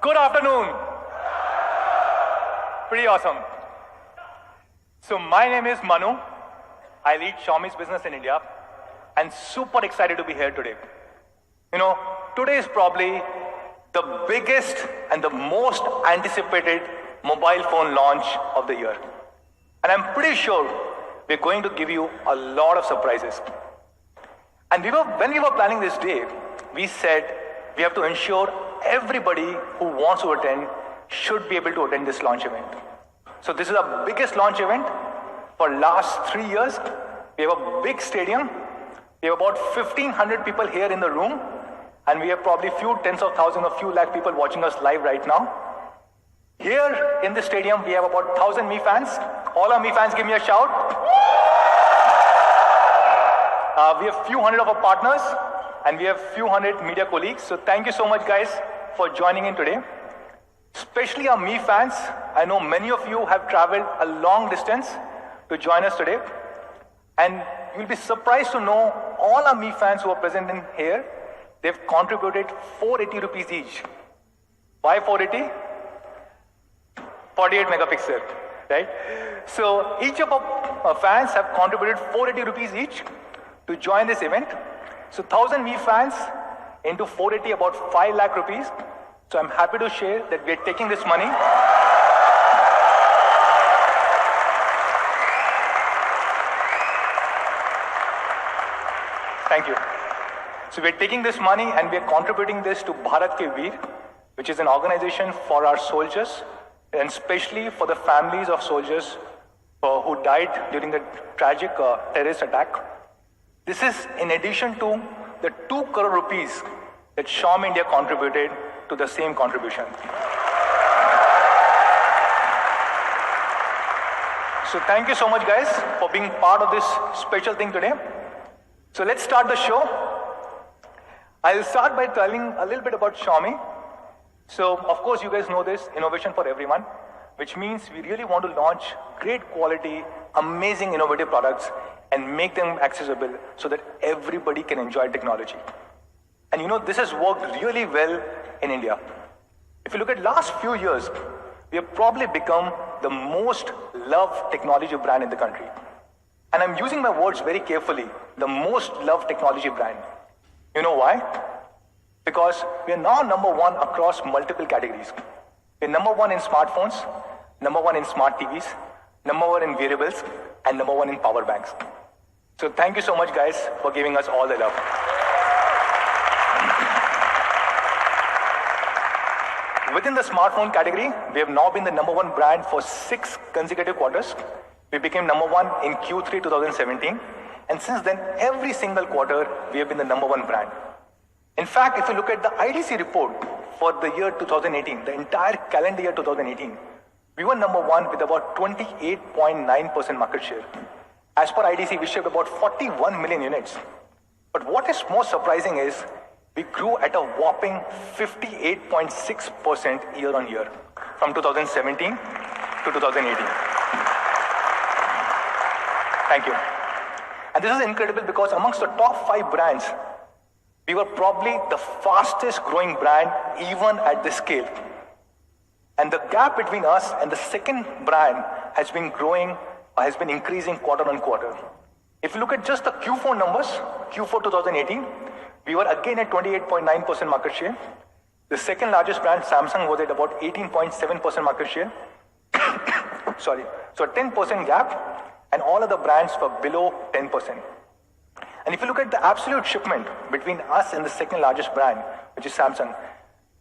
Good afternoon. Pretty awesome. So my name is Manu. I lead Xiaomi's business in India and super excited to be here today. Today is probably the biggest and the most anticipated mobile phone launch of the year. And I'm pretty sure we're going to give you a lot of surprises. And when we were planning this day, we said we have to ensure everybody who wants to attend should be able to attend this launch event. So this is our biggest launch event for last 3 years. We have a big stadium. We have about 1,500 people here in the room. And we have probably few tens of thousands or few lakh people watching us live right now. Here in the stadium, we have about 1,000 Mi fans. All our Mi fans, give me a shout. We have few hundred of our partners and we have few hundred media colleagues. So thank you so much, guys, for joining in today. Especially our Mi fans. I know many of you have traveled a long distance to join us today. And you'll be surprised to know all our Mi fans who are present in here, they've contributed 480 rupees each. Why 480? 48 megapixel, right? So each of our fans have contributed 480 rupees each to join this event. So 1,000 Mi fans into 480, about 5 lakh rupees. So I'm happy to share that we are taking this money. Thank you. So we're taking this money and we're contributing this to Bharat Ke Veer, which is an organization for our soldiers and especially for the families of soldiers who died during the tragic terrorist attack. This is in addition to the 2 crore rupees that Xiaomi India contributed to the same contribution. So thank you so much, guys, for being part of this special thing today. So let's start the show. I'll start by telling a little bit about Xiaomi. So, of course, you guys know this, innovation for everyone, which means we really want to launch great quality, amazing innovative products and make them accessible so that everybody can enjoy technology. And this has worked really well in India. If you look at last few years, we have probably become the most loved technology brand in the country. And I'm using my words very carefully, the most loved technology brand. You know why? Because we are now number one across multiple categories. We're number one in smartphones, number one in smart TVs, number one in wearables, and number one in power banks. So thank you so much, guys, for giving us all the love. Within the smartphone category, we have now been the number one brand for 6 consecutive quarters. We became number one in Q3 2017. And since then, every single quarter, we have been the number one brand. In fact, if you look at the IDC report for the year 2018, the entire calendar year 2018, we were number one with about 28.9% market share. As per IDC, we shipped about 41 million units. But what is most surprising is we grew at a whopping 58.6% year on year from 2017 to 2018. Thank you. And this is incredible because amongst the top 5 brands, we were probably the fastest growing brand even at this scale. And the gap between us and the second brand has been increasing quarter on quarter. If you look at just the Q4 numbers, Q4 2018, we were again at 28.9% market share. The second largest brand, Samsung, was at about 18.7% market share. Sorry. So a 10% gap, and all other brands were below 10%. And if you look at the absolute shipment between us and the second largest brand, which is Samsung,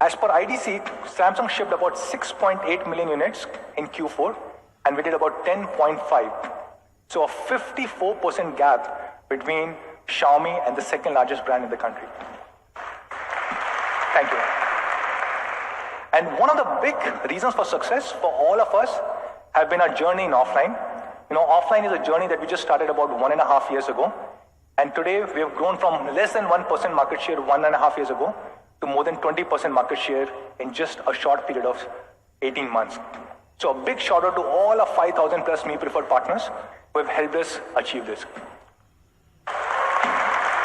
as per IDC, Samsung shipped about 6.8 million units in Q4, and we did about 10.5. So a 54% gap between Xiaomi and the second largest brand in the country. Thank you. And one of the big reasons for success for all of us have been our journey in offline. Offline is a journey that we just started about 1.5 years ago. And today we have grown from less than 1% market share 1.5 years ago to more than 20% market share in just a short period of 18 months. So a big shout out to all of 5,000 plus Me Preferred partners who have helped us achieve this.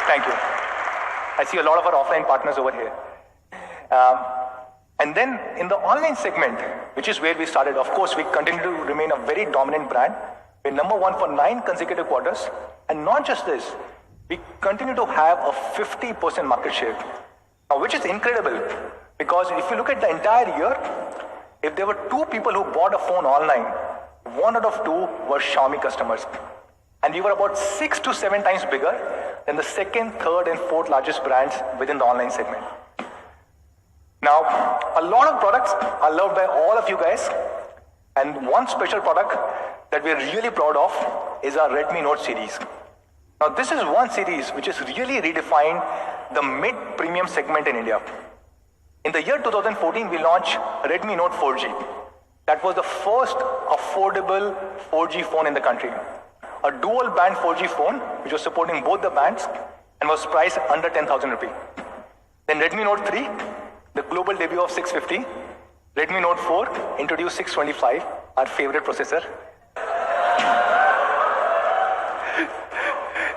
Thank you. I see a lot of our offline partners over here. And then in the online segment, which is where we started, of course, we continue to remain a very dominant brand. We're number one for 9 consecutive quarters. And not just this, we continue to have a 50% market share. Now, which is incredible, because if you look at the entire year, if there were 2 people who bought a phone online, 1 out of 2 were Xiaomi customers. And we were about 6 to 7 times bigger than the second, third, and fourth largest brands within the online segment. Now, a lot of products are loved by all of you guys, and one special product that we're really proud of is our Redmi Note series. Now, this is one series which has really redefined the mid-premium segment in India. In the year 2014, we launched Redmi Note 4G. That was the first affordable 4G phone in the country. A dual-band 4G phone, which was supporting both the bands and was priced under 10,000 rupees. Then Redmi Note 3, the global debut of 650. Redmi Note 4 introduced 625, our favorite processor.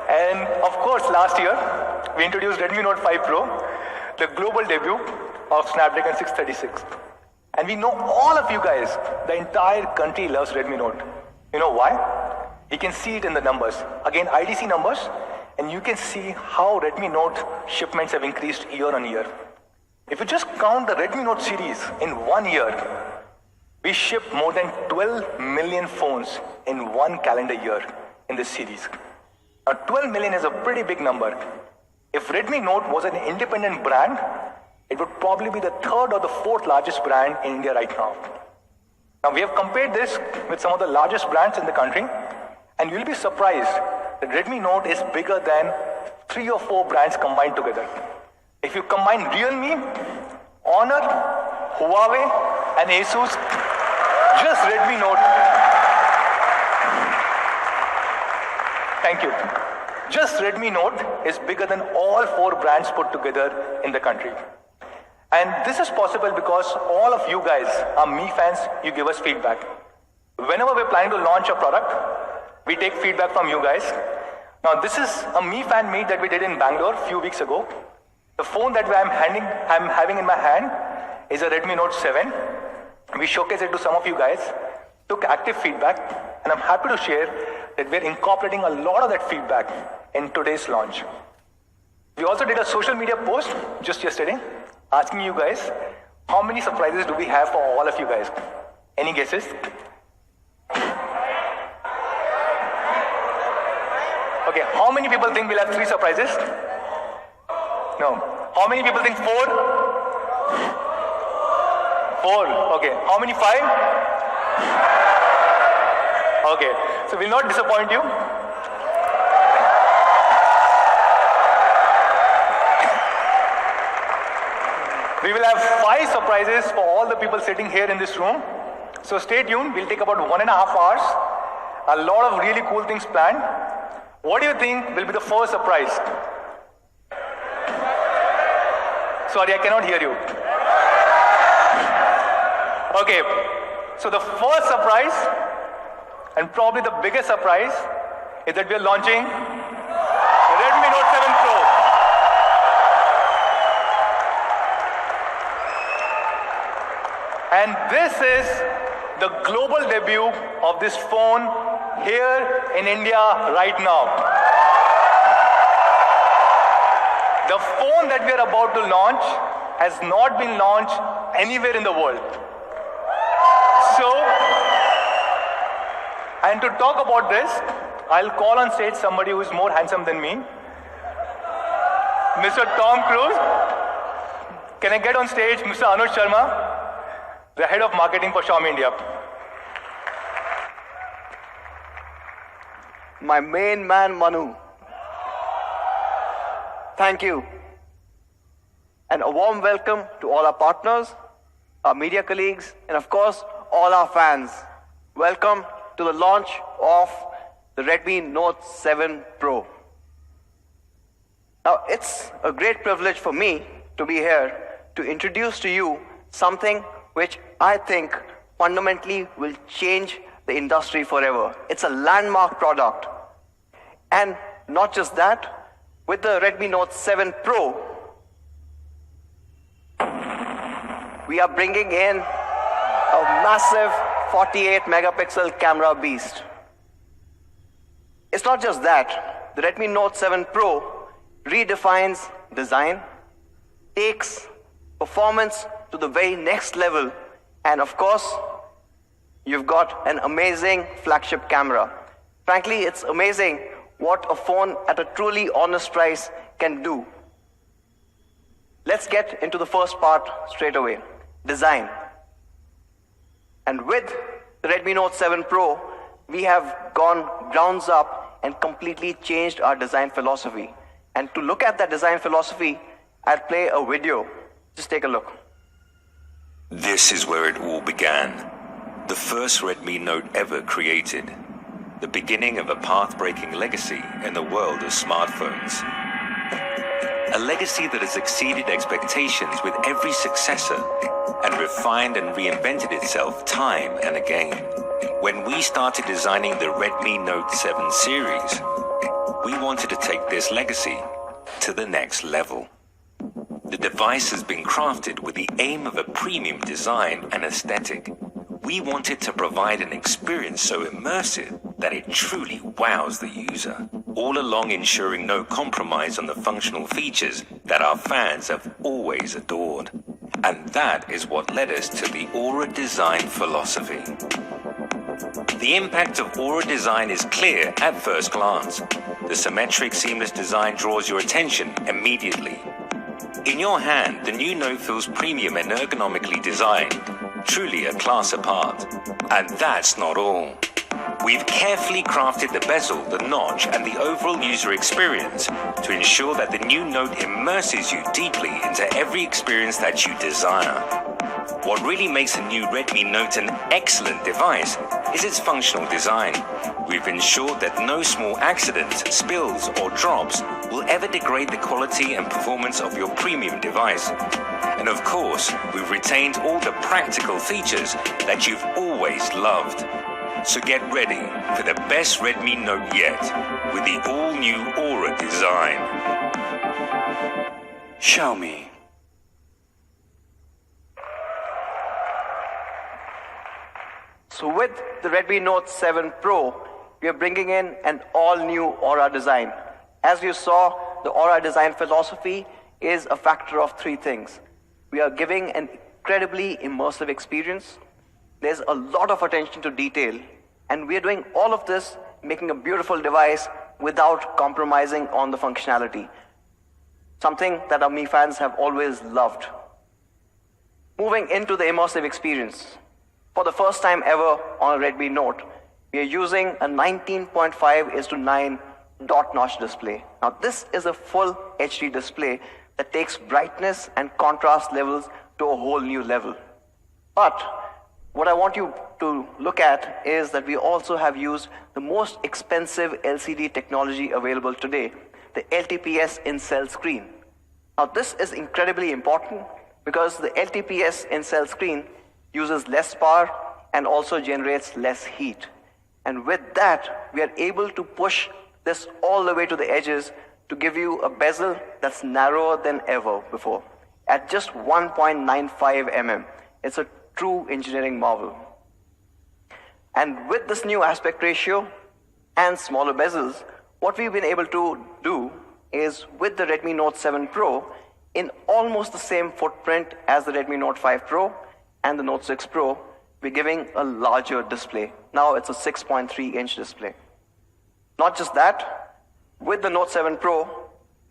And of course, last year, we introduced Redmi Note 5 Pro, the global debut of Snapdragon 636. And we know all of you guys, the entire country loves Redmi Note. You know why? You can see it in the numbers. Again, IDC numbers, and you can see how Redmi Note shipments have increased year on year. If you just count the Redmi Note series in 1 year, we shipped more than 12 million phones in 1 calendar year in this series. Now, 12 million is a pretty big number. If Redmi Note was an independent brand, it would probably be the 3rd or the 4th largest brand in India right now. Now, we have compared this with some of the largest brands in the country, and you'll be surprised that Redmi Note is bigger than 3 or 4 brands combined together. If you combine Realme, Honor, Huawei, and Asus, just Redmi Note. Thank you. Just Redmi Note is bigger than all 4 brands put together in the country. And this is possible because all of you guys are Mi fans, you give us feedback. Whenever we're planning to launch a product, we take feedback from you guys. Now, this is a Mi fan meet that we did in Bangalore a few weeks ago. The phone that I'm having in my hand is a Redmi Note 7. We showcased it to some of you guys, took active feedback, and I'm happy to share that we're incorporating a lot of that feedback in today's launch. We also did a social media post just yesterday asking you guys, how many surprises do we have for all of you guys? Any guesses? Okay, how many people think we'll have 3 surprises? No. How many people think 4? 4. Okay. How many 5? Okay. So we'll not disappoint you. We will have 5 surprises for all the people sitting here in this room. So stay tuned. We'll take about 1.5 hours. A lot of really cool things planned. What do you think will be the first surprise? Sorry, I cannot hear you. Okay, so the first surprise, and probably the biggest surprise, is that we are launching Redmi Note 7 Pro. And this is the global debut of this phone here in India right now. The phone that we are about to launch has not been launched anywhere in the world. So, and to talk about this, I'll call on stage somebody who is more handsome than me, Mr. Tom Cruise. Can I get on stage Mr. Anuj Sharma, the head of marketing for Xiaomi India? My main man, Manu. Thank you. And a warm welcome to all our partners, our media colleagues, and of course, all our fans. Welcome to the launch of the Redmi Note 7 Pro. Now, it's a great privilege for me to be here to introduce to you something which I think fundamentally will change the industry forever. It's a landmark product. And not just that, with the Redmi Note 7 Pro, we are bringing in a massive 48 megapixel camera beast. It's not just that. The Redmi Note 7 Pro redefines design, takes performance to the very next level, and of course, you've got an amazing flagship camera. Frankly, it's amazing what a phone at a truly honest price can do. Let's get into the first part straight away, design. And with the Redmi Note 7 Pro, we have gone grounds up and completely changed our design philosophy. And to look at that design philosophy, I'll play a video. Just take a look. This is where it all began. The first Redmi Note ever created. The beginning of a path-breaking legacy in the world of smartphones. A legacy that has exceeded expectations with every successor and refined and reinvented itself time and again. When we started designing the Redmi Note 7 series, we wanted to take this legacy to the next level. The device has been crafted with the aim of a premium design and aesthetic. We wanted to provide an experience so immersive that it truly wows the user, all along ensuring no compromise on the functional features that our fans have always adored. And that is what led us to the Aura design philosophy. The impact of Aura design is clear at first glance. The symmetric, seamless design draws your attention immediately. In your hand, the new Note feels premium and ergonomically designed, truly a class apart. And that's not all. We've carefully crafted the bezel, the notch, and the overall user experience to ensure that the new Note immerses you deeply into every experience that you desire. What really makes the new Redmi Note an excellent device is its functional design. We've ensured that no small accidents, spills, or drops will ever degrade the quality and performance of your premium device. And of course, we've retained all the practical features that you've always loved. So get ready for the best Redmi Note yet with the all-new Aura design. Xiaomi. So with the Redmi Note 7 Pro, we are bringing in an all-new Aura design. As you saw, the Aura design philosophy is a factor of three things. We are giving an incredibly immersive experience. There's a lot of attention to detail, and we are doing all of this, making a beautiful device without compromising on the functionality. Something that our Mi fans have always loved. Moving into the immersive experience. For the first time ever on a Redmi Note, we are using a 19.5:9 dot notch display. Now this is a full HD display that takes brightness and contrast levels to a whole new level. But what I want you to look at is that we also have used the most expensive LCD technology available today, the LTPS in-cell screen. Now this is incredibly important because the LTPS in-cell screen uses less power and also generates less heat. And with that, we are able to push this all the way to the edges to give you a bezel that's narrower than ever before, at just 1.95 mm. It's a true engineering marvel. And with this new aspect ratio and smaller bezels, what we've been able to do is with the Redmi Note 7 Pro, in almost the same footprint as the Redmi Note 5 Pro and the Note 6 Pro, we're giving a larger display. Now it's a 6.3-inch display. Not just that, with the Note 7 Pro,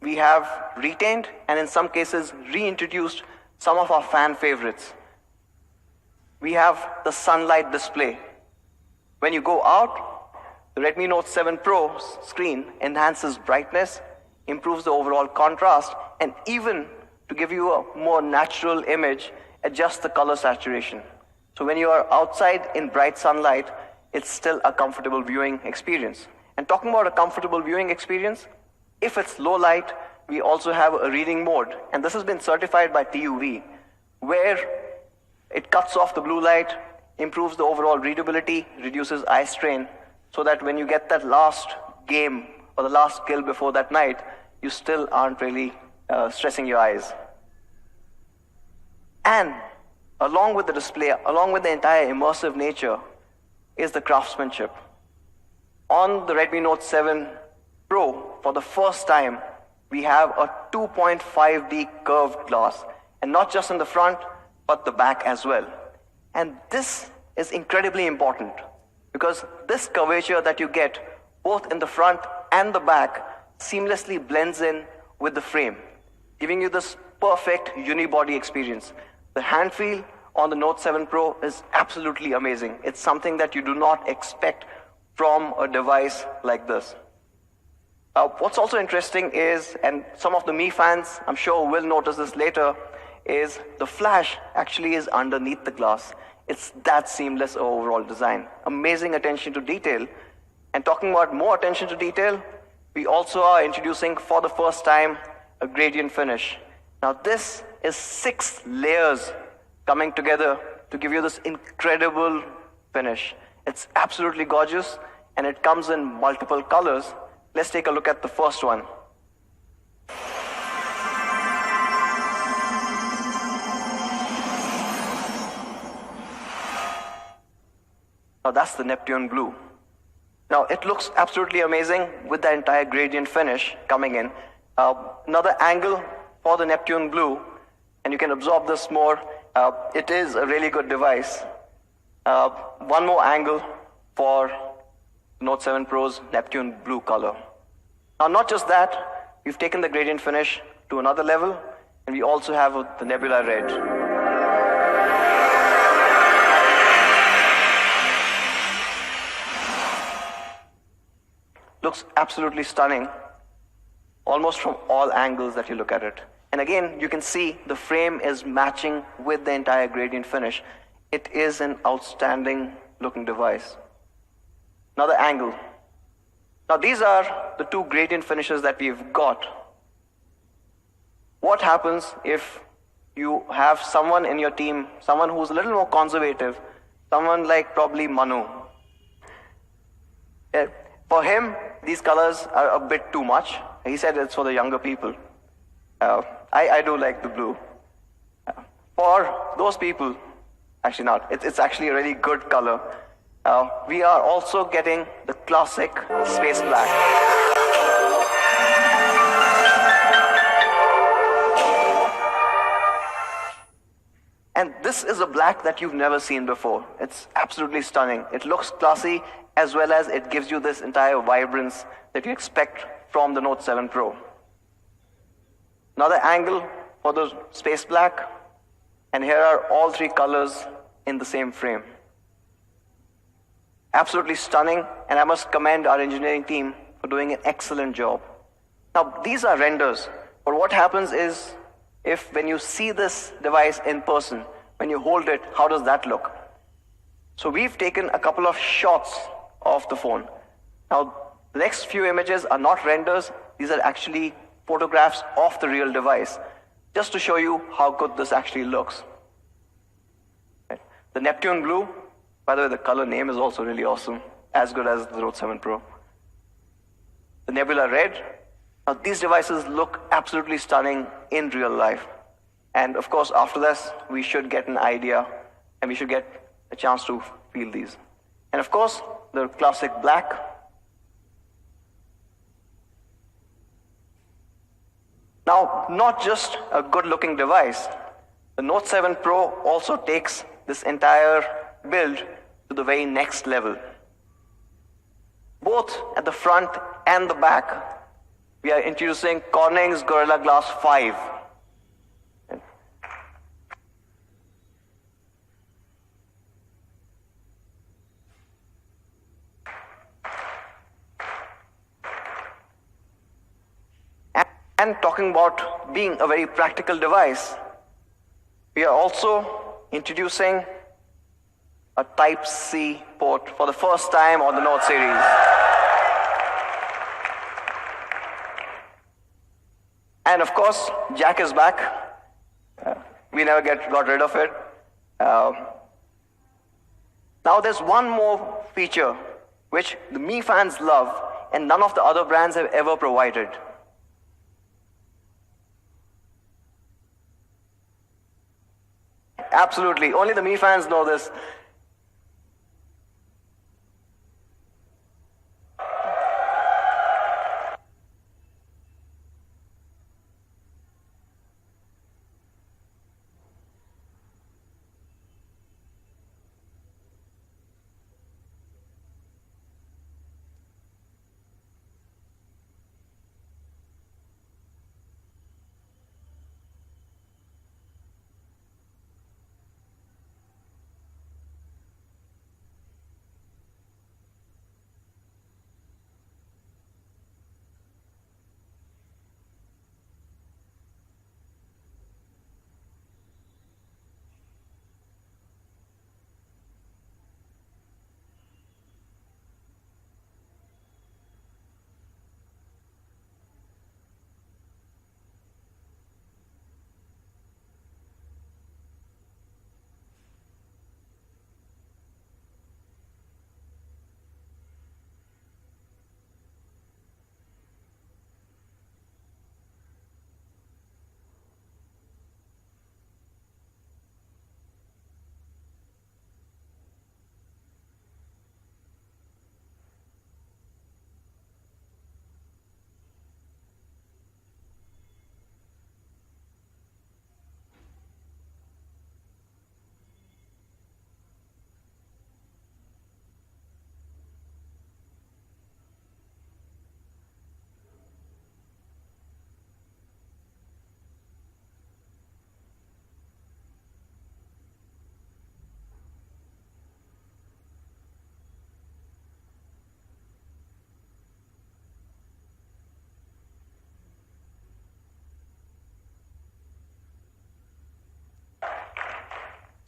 we have retained and in some cases reintroduced some of our fan favorites. We have the sunlight display. When you go out, the Redmi Note 7 Pro screen enhances brightness, improves the overall contrast, and even to give you a more natural image, adjusts the color saturation. So when you are outside in bright sunlight, it's still a comfortable viewing experience. And talking about a comfortable viewing experience, if it's low light, we also have a reading mode. And this has been certified by TUV, where it cuts off the blue light, improves the overall readability, reduces eye strain, so that when you get that last game or the last kill before that night, you still aren't really stressing your eyes. And along with the display, along with the entire immersive nature, is the craftsmanship. On the Redmi Note 7 Pro, for the first time, we have a 2.5D curved glass, and not just in the front, but the back as well. And this is incredibly important because this curvature that you get both in the front and the back seamlessly blends in with the frame, giving you this perfect unibody experience. The hand feel on the Note 7 Pro is absolutely amazing. It's something that you do not expect from a device like this. What's also interesting is, and some of the Mi fans I'm sure will notice this later, is the flash actually is underneath the glass. It's that seamless overall design. Amazing attention to detail. And talking about more attention to detail, we also are introducing for the first time a gradient finish. Now this is 6 layers coming together to give you this incredible finish. It's absolutely gorgeous and it comes in multiple colors. Let's take a look at the first one. Now that's the Neptune blue. Now it looks absolutely amazing with the entire gradient finish coming in. Another angle for the Neptune blue, and you can absorb this more. It is a really good device. One more angle for Note 7 Pro's Neptune blue color. Now not just that, we've taken the gradient finish to another level, and we also have the Nebula red. Looks absolutely stunning, almost from all angles that you look at it. And again, you can see the frame is matching with the entire gradient finish. It is an outstanding looking device. Another angle. Now these are the 2 gradient finishes that we've got. What happens if you have someone in your team, someone who's a little more conservative, someone like probably Manu? For him, these colors are a bit too much. He said it's for the younger people. I do like the blue. For those people, actually not. It's actually a really good color. We are also getting the classic space black. And this is a black that you've never seen before. It's absolutely stunning. It looks classy, as well as it gives you this entire vibrance that you expect from the Note 7 Pro. Another angle for the space black, and here are all 3 colors in the same frame. Absolutely stunning, and I must commend our engineering team for doing an excellent job. Now, these are renders, but what happens is, if when you see this device in person, when you hold it, how does that look? So we've taken a couple of shots of the phone. Now, the next few images are not renders, these are actually photographs of the real device, just to show you how good this actually looks. The Neptune blue, by the way, the color name is also really awesome, as good as the Note 7 Pro. The Nebula red. Now these devices look absolutely stunning in real life. And of course, after this, we should get an idea, and we should get a chance to feel these. And of course, the classic black. Now, not just a good-looking device, the Note 7 Pro also takes this entire build to the very next level. Both at the front and the back, we are introducing Corning's Gorilla Glass 5. And talking about being a very practical device, we are also introducing a Type-C port for the first time on the Note series. And of course, jack is back. We never got rid of it. Now there's one more feature which the Mi fans love and none of the other brands have ever provided. Absolutely. Only the Mi fans know this.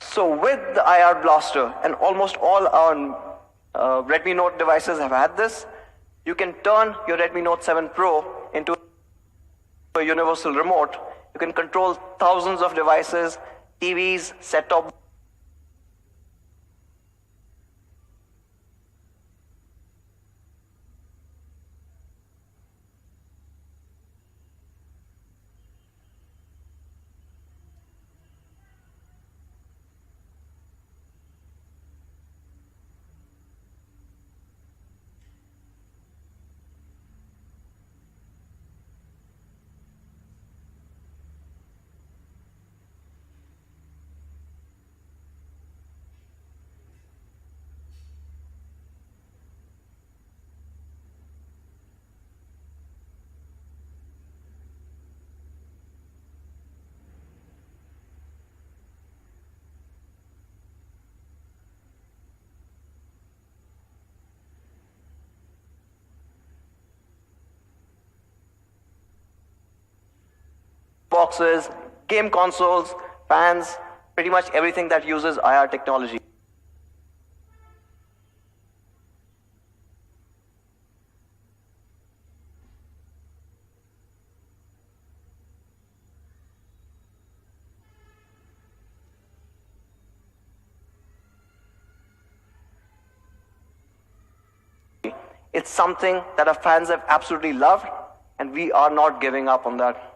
So with the IR blaster, and almost all our Redmi Note devices have had this, you can turn your Redmi Note 7 Pro into a universal remote. You can control thousands of devices, TVs, set-top boxes, game consoles, fans, pretty much everything that uses IR technology. It's something that our fans have absolutely loved, and we are not giving up on that.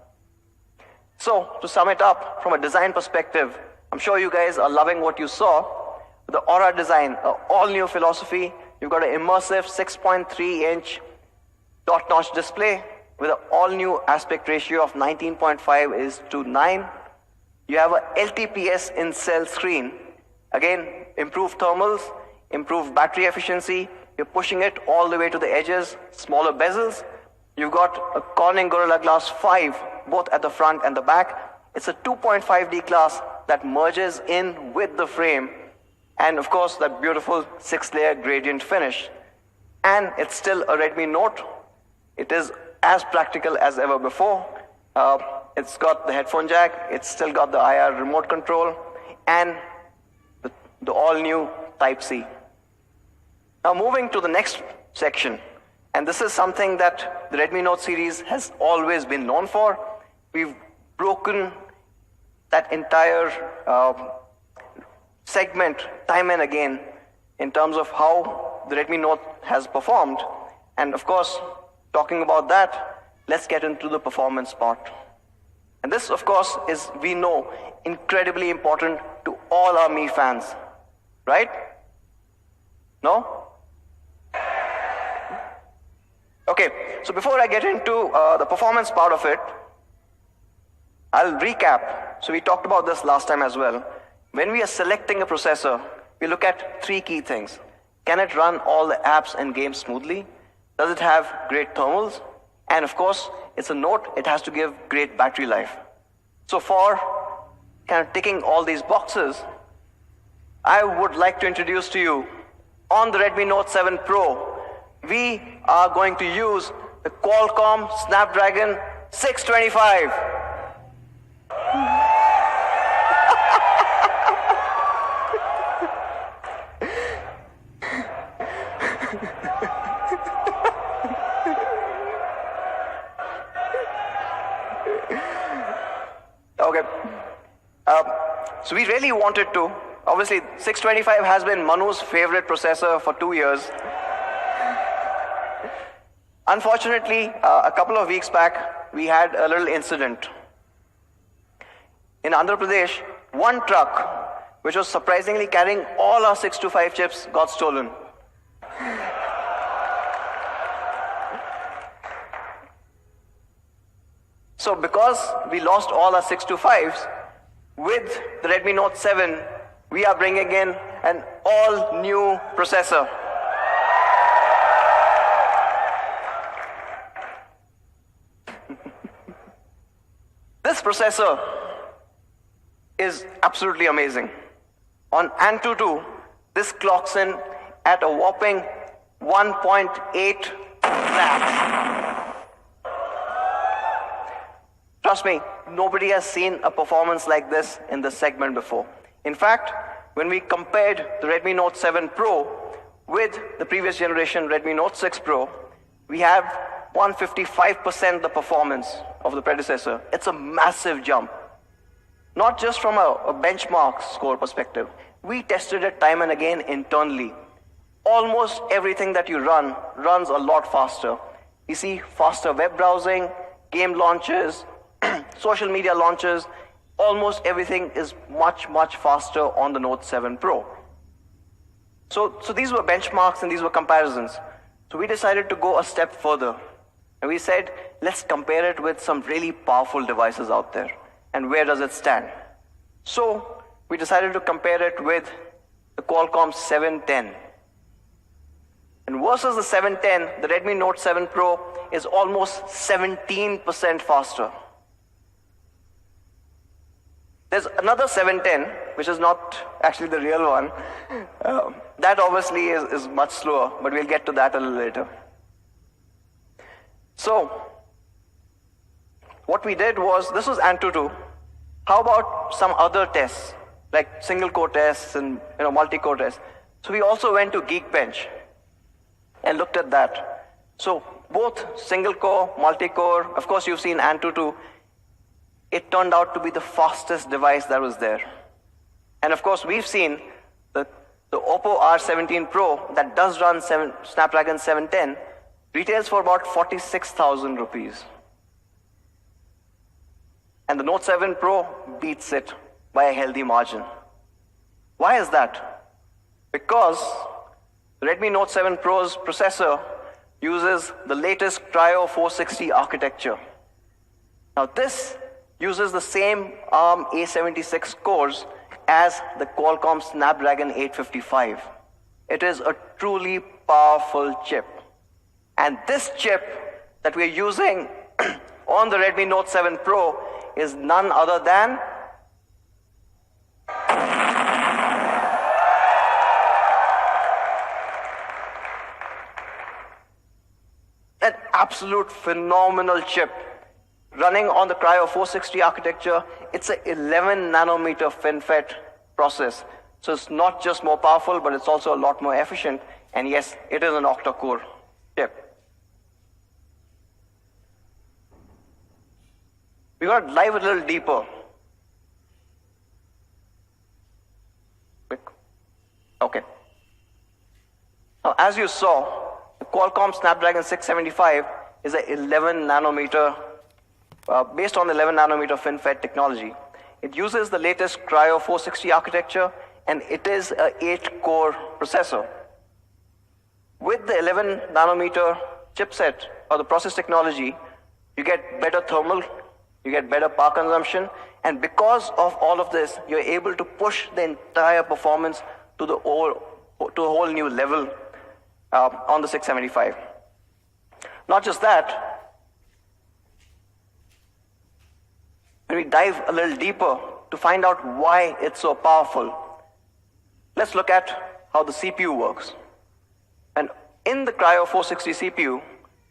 So, to sum it up, from a design perspective, I'm sure you guys are loving what you saw. The Aura design, an all-new philosophy. You've got an immersive 6.3-inch dot-notch display with an all-new aspect ratio of 19.5:9. You have a LTPS in-cell screen. Again, improved thermals, improved battery efficiency. You're pushing it all the way to the edges, smaller bezels. You've got a Corning Gorilla Glass 5, both at the front and the back. It's a 2.5D glass that merges in with the frame. And of course, that beautiful 6-layer gradient finish. And it's still a Redmi Note. It is as practical as ever before. It's got the headphone jack. It's still got the IR remote control. And the all-new Type-C. Now moving to the next section. And this is something that the Redmi Note series has always been known for. We've broken that entire segment time and again in terms of how the Redmi Note has performed. And of course, talking about that, let's get into the performance part. And this, of course, is, we know, incredibly important to all our Mi fans, right? No? Okay, so before I get into the performance part of it, I'll recap. So we talked about this last time as well. When we are selecting a processor, we look at three key things. Can it run all the apps and games smoothly? Does it have great thermals? And of course, it's a Note, it has to give great battery life. So for kind of ticking all these boxes, I would like to introduce to you, on the Redmi Note 7 Pro, we are going to use the Qualcomm Snapdragon 625. Okay. So we really wanted to. Obviously, 625 has been Manu's favorite processor for 2 years. Unfortunately, a couple of weeks back, we had a little incident. In Andhra Pradesh, one truck, which was surprisingly carrying all our 625 chips, got stolen. So because we lost all our 625s, with the Redmi Note 7, we are bringing in an all-new processor. This processor is absolutely amazing. On Antutu, this clocks in at a whopping 1.8 lakhs. Trust me, nobody has seen a performance like this in this segment before. In fact, when we compared the Redmi Note 7 Pro with the previous generation Redmi Note 6 Pro, we have 155% the performance of the predecessor. It's a massive jump. Not just from a benchmark score perspective. We tested it time and again internally. Almost everything that you run runs a lot faster. You see faster web browsing, game launches, social media launches, almost everything is much, much faster on the Note 7 Pro. So these were benchmarks and these were comparisons. So we decided to go a step further. And we said, let's compare it with some really powerful devices out there. And where does it stand? So we decided to compare it with the Qualcomm 710. And versus the 710, the Redmi Note 7 Pro is almost 17% faster. There's another 710, which is not actually the real one. That obviously is much slower, but we'll get to that a little later. So, what we did was, this was Antutu. How about some other tests, like single core tests and multi-core tests? So we also went to Geekbench and looked at that. So both single core, multi-core, of course you've seen Antutu, it turned out to be the fastest device that was there. And of course we've seen the Oppo R17 Pro that does run Snapdragon 710 retails for about 46,000 rupees. And the Note 7 Pro beats it by a healthy margin. Why is that? Because the Redmi Note 7 Pro's processor uses the latest Cryo 460 architecture. Now this uses the same ARM A76 cores as the Qualcomm Snapdragon 855. It is a truly powerful chip. And this chip that we're using on the Redmi Note 7 Pro is none other than an absolute phenomenal chip running on the Cryo 460 architecture. It's an 11 nanometer FinFET process. So it's not just more powerful, but it's also a lot more efficient. And yes, it is an octa-core chip. We're going to dive a little deeper. Okay. Now, as you saw, the Qualcomm Snapdragon 675 is an 11 nanometer, based on the 11 nanometer FinFET technology. It uses the latest Cryo 460 architecture, and it is a 8-core processor. With the 11 nanometer chipset or the process technology, you get better thermal, you get better power consumption, and because of all of this, you're able to push the entire performance to a whole new level on the 675. Not just that, when we dive a little deeper to find out why it's so powerful, let's look at how the CPU works. And in the Cryo 460 CPU,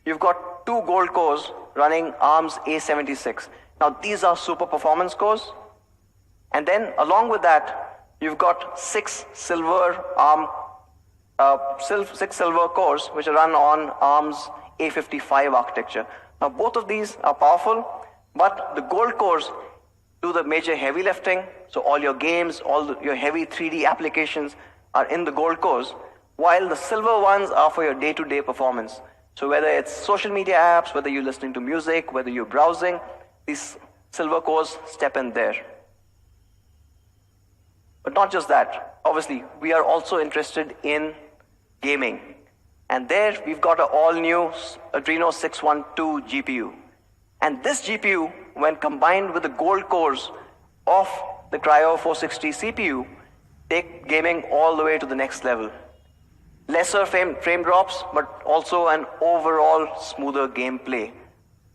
you've got 2 gold cores running ARM's A76. Now these are super performance cores. And then along with that, you've got 6 silver cores which are run on ARM's A55 architecture. Now both of these are powerful, but the gold cores do the major heavy lifting. So all your games, your heavy 3D applications are in the gold cores, while the silver ones are for your day-to-day performance. So whether it's social media apps, whether you're listening to music, whether you're browsing, these silver cores step in there. But not just that. Obviously, we are also interested in gaming. And there we've got an all-new Adreno 612 GPU. And this GPU, when combined with the gold cores of the Cryo 460 CPU, take gaming all the way to the next level. Lesser frame drops, but also an overall smoother gameplay.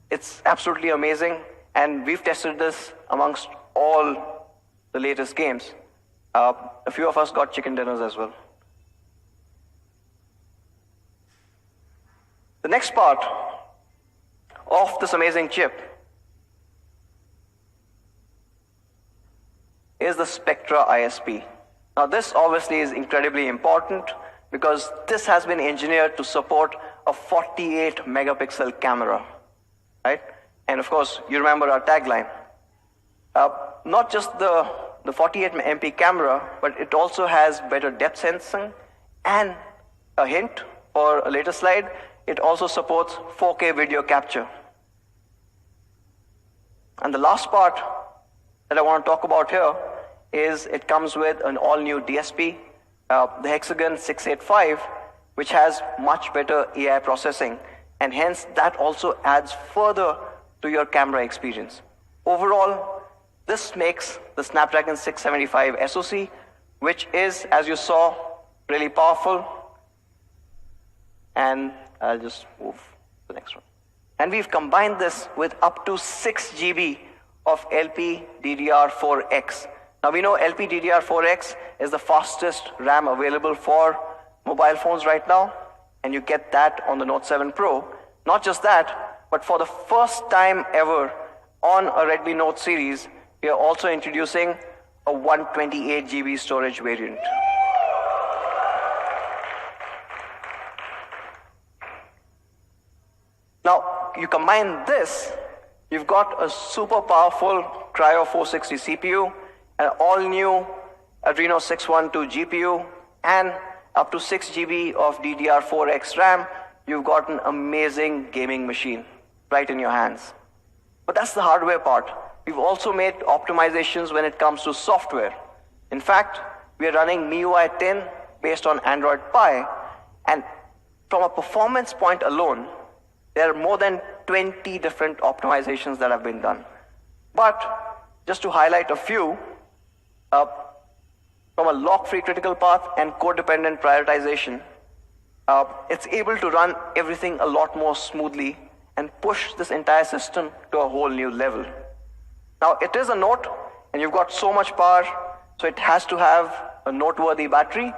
It's absolutely amazing, and we've tested this amongst all the latest games. A few of us got chicken dinners as well. The next part of this amazing chip is the Spectra ISP. Now this obviously is incredibly important because this has been engineered to support a 48 megapixel camera, right? And of course, you remember our tagline. Not just the 48 MP camera, but it also has better depth sensing, and a hint for a later slide, it also supports 4K video capture. And the last part that I want to talk about here is it comes with an all-new DSP, the Hexagon 685, which has much better AI processing, and hence that also adds further to your camera experience. Overall, this makes the Snapdragon 675 SoC, which is, as you saw, really powerful. And I'll just move to the next one. And we've combined this with up to 6 GB of LPDDR4X. Now we know LPDDR4X is the fastest RAM available for mobile phones right now, and you get that on the Note 7 Pro. Not just that, but for the first time ever on a Redmi Note series, we are also introducing a 128 GB storage variant. Now, you combine this, you've got a super powerful Cryo 460 CPU, an all-new Adreno 612 GPU, and up to 6 GB of DDR4X RAM. You've got an amazing gaming machine right in your hands. But that's the hardware part. We've also made optimizations when it comes to software. In fact, we are running MIUI 10 based on Android Pie, and from a performance point alone, there are more than 20 different optimizations that have been done. But just to highlight a few, from a lock-free critical path and code-dependent prioritization, it's able to run everything a lot more smoothly and push this entire system to a whole new level. Now, it is a Note, and you've got so much power, so it has to have a noteworthy battery.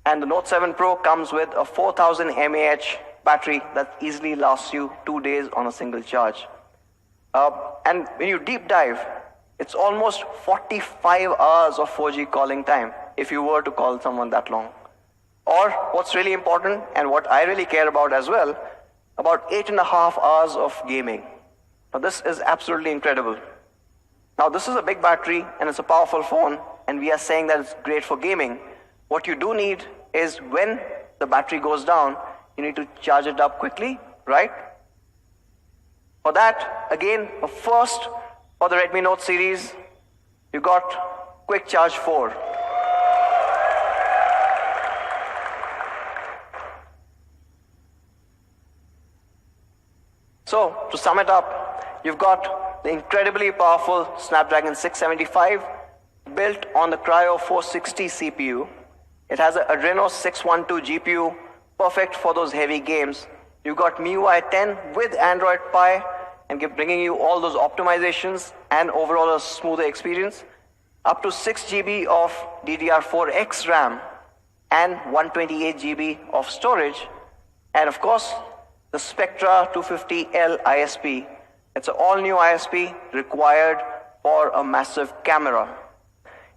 And the Note 7 Pro comes with a 4000 mAh battery that easily lasts you 2 days on a single charge. And when you deep dive, it's almost 45 hours of 4G calling time if you were to call someone that long. Or what's really important, and what I really care about as well, about 8.5 hours of gaming. Now this is absolutely incredible. Now this is a big battery and it's a powerful phone, and we are saying that it's great for gaming. What you do need is when the battery goes down, you need to charge it up quickly, right? For that, again, a first For the Redmi Note series, you got Quick Charge 4. So, to sum it up, you've got the incredibly powerful Snapdragon 675 built on the Cryo 460 CPU. It has an Adreno 612 GPU, perfect for those heavy games. You've got MIUI 10 with Android Pie and bringing you all those optimizations and overall a smoother experience. Up to 6 GB of DDR4X RAM and 128 GB of storage. And of course, the Spectra 250L ISP. It's an all-new ISP required for a massive camera.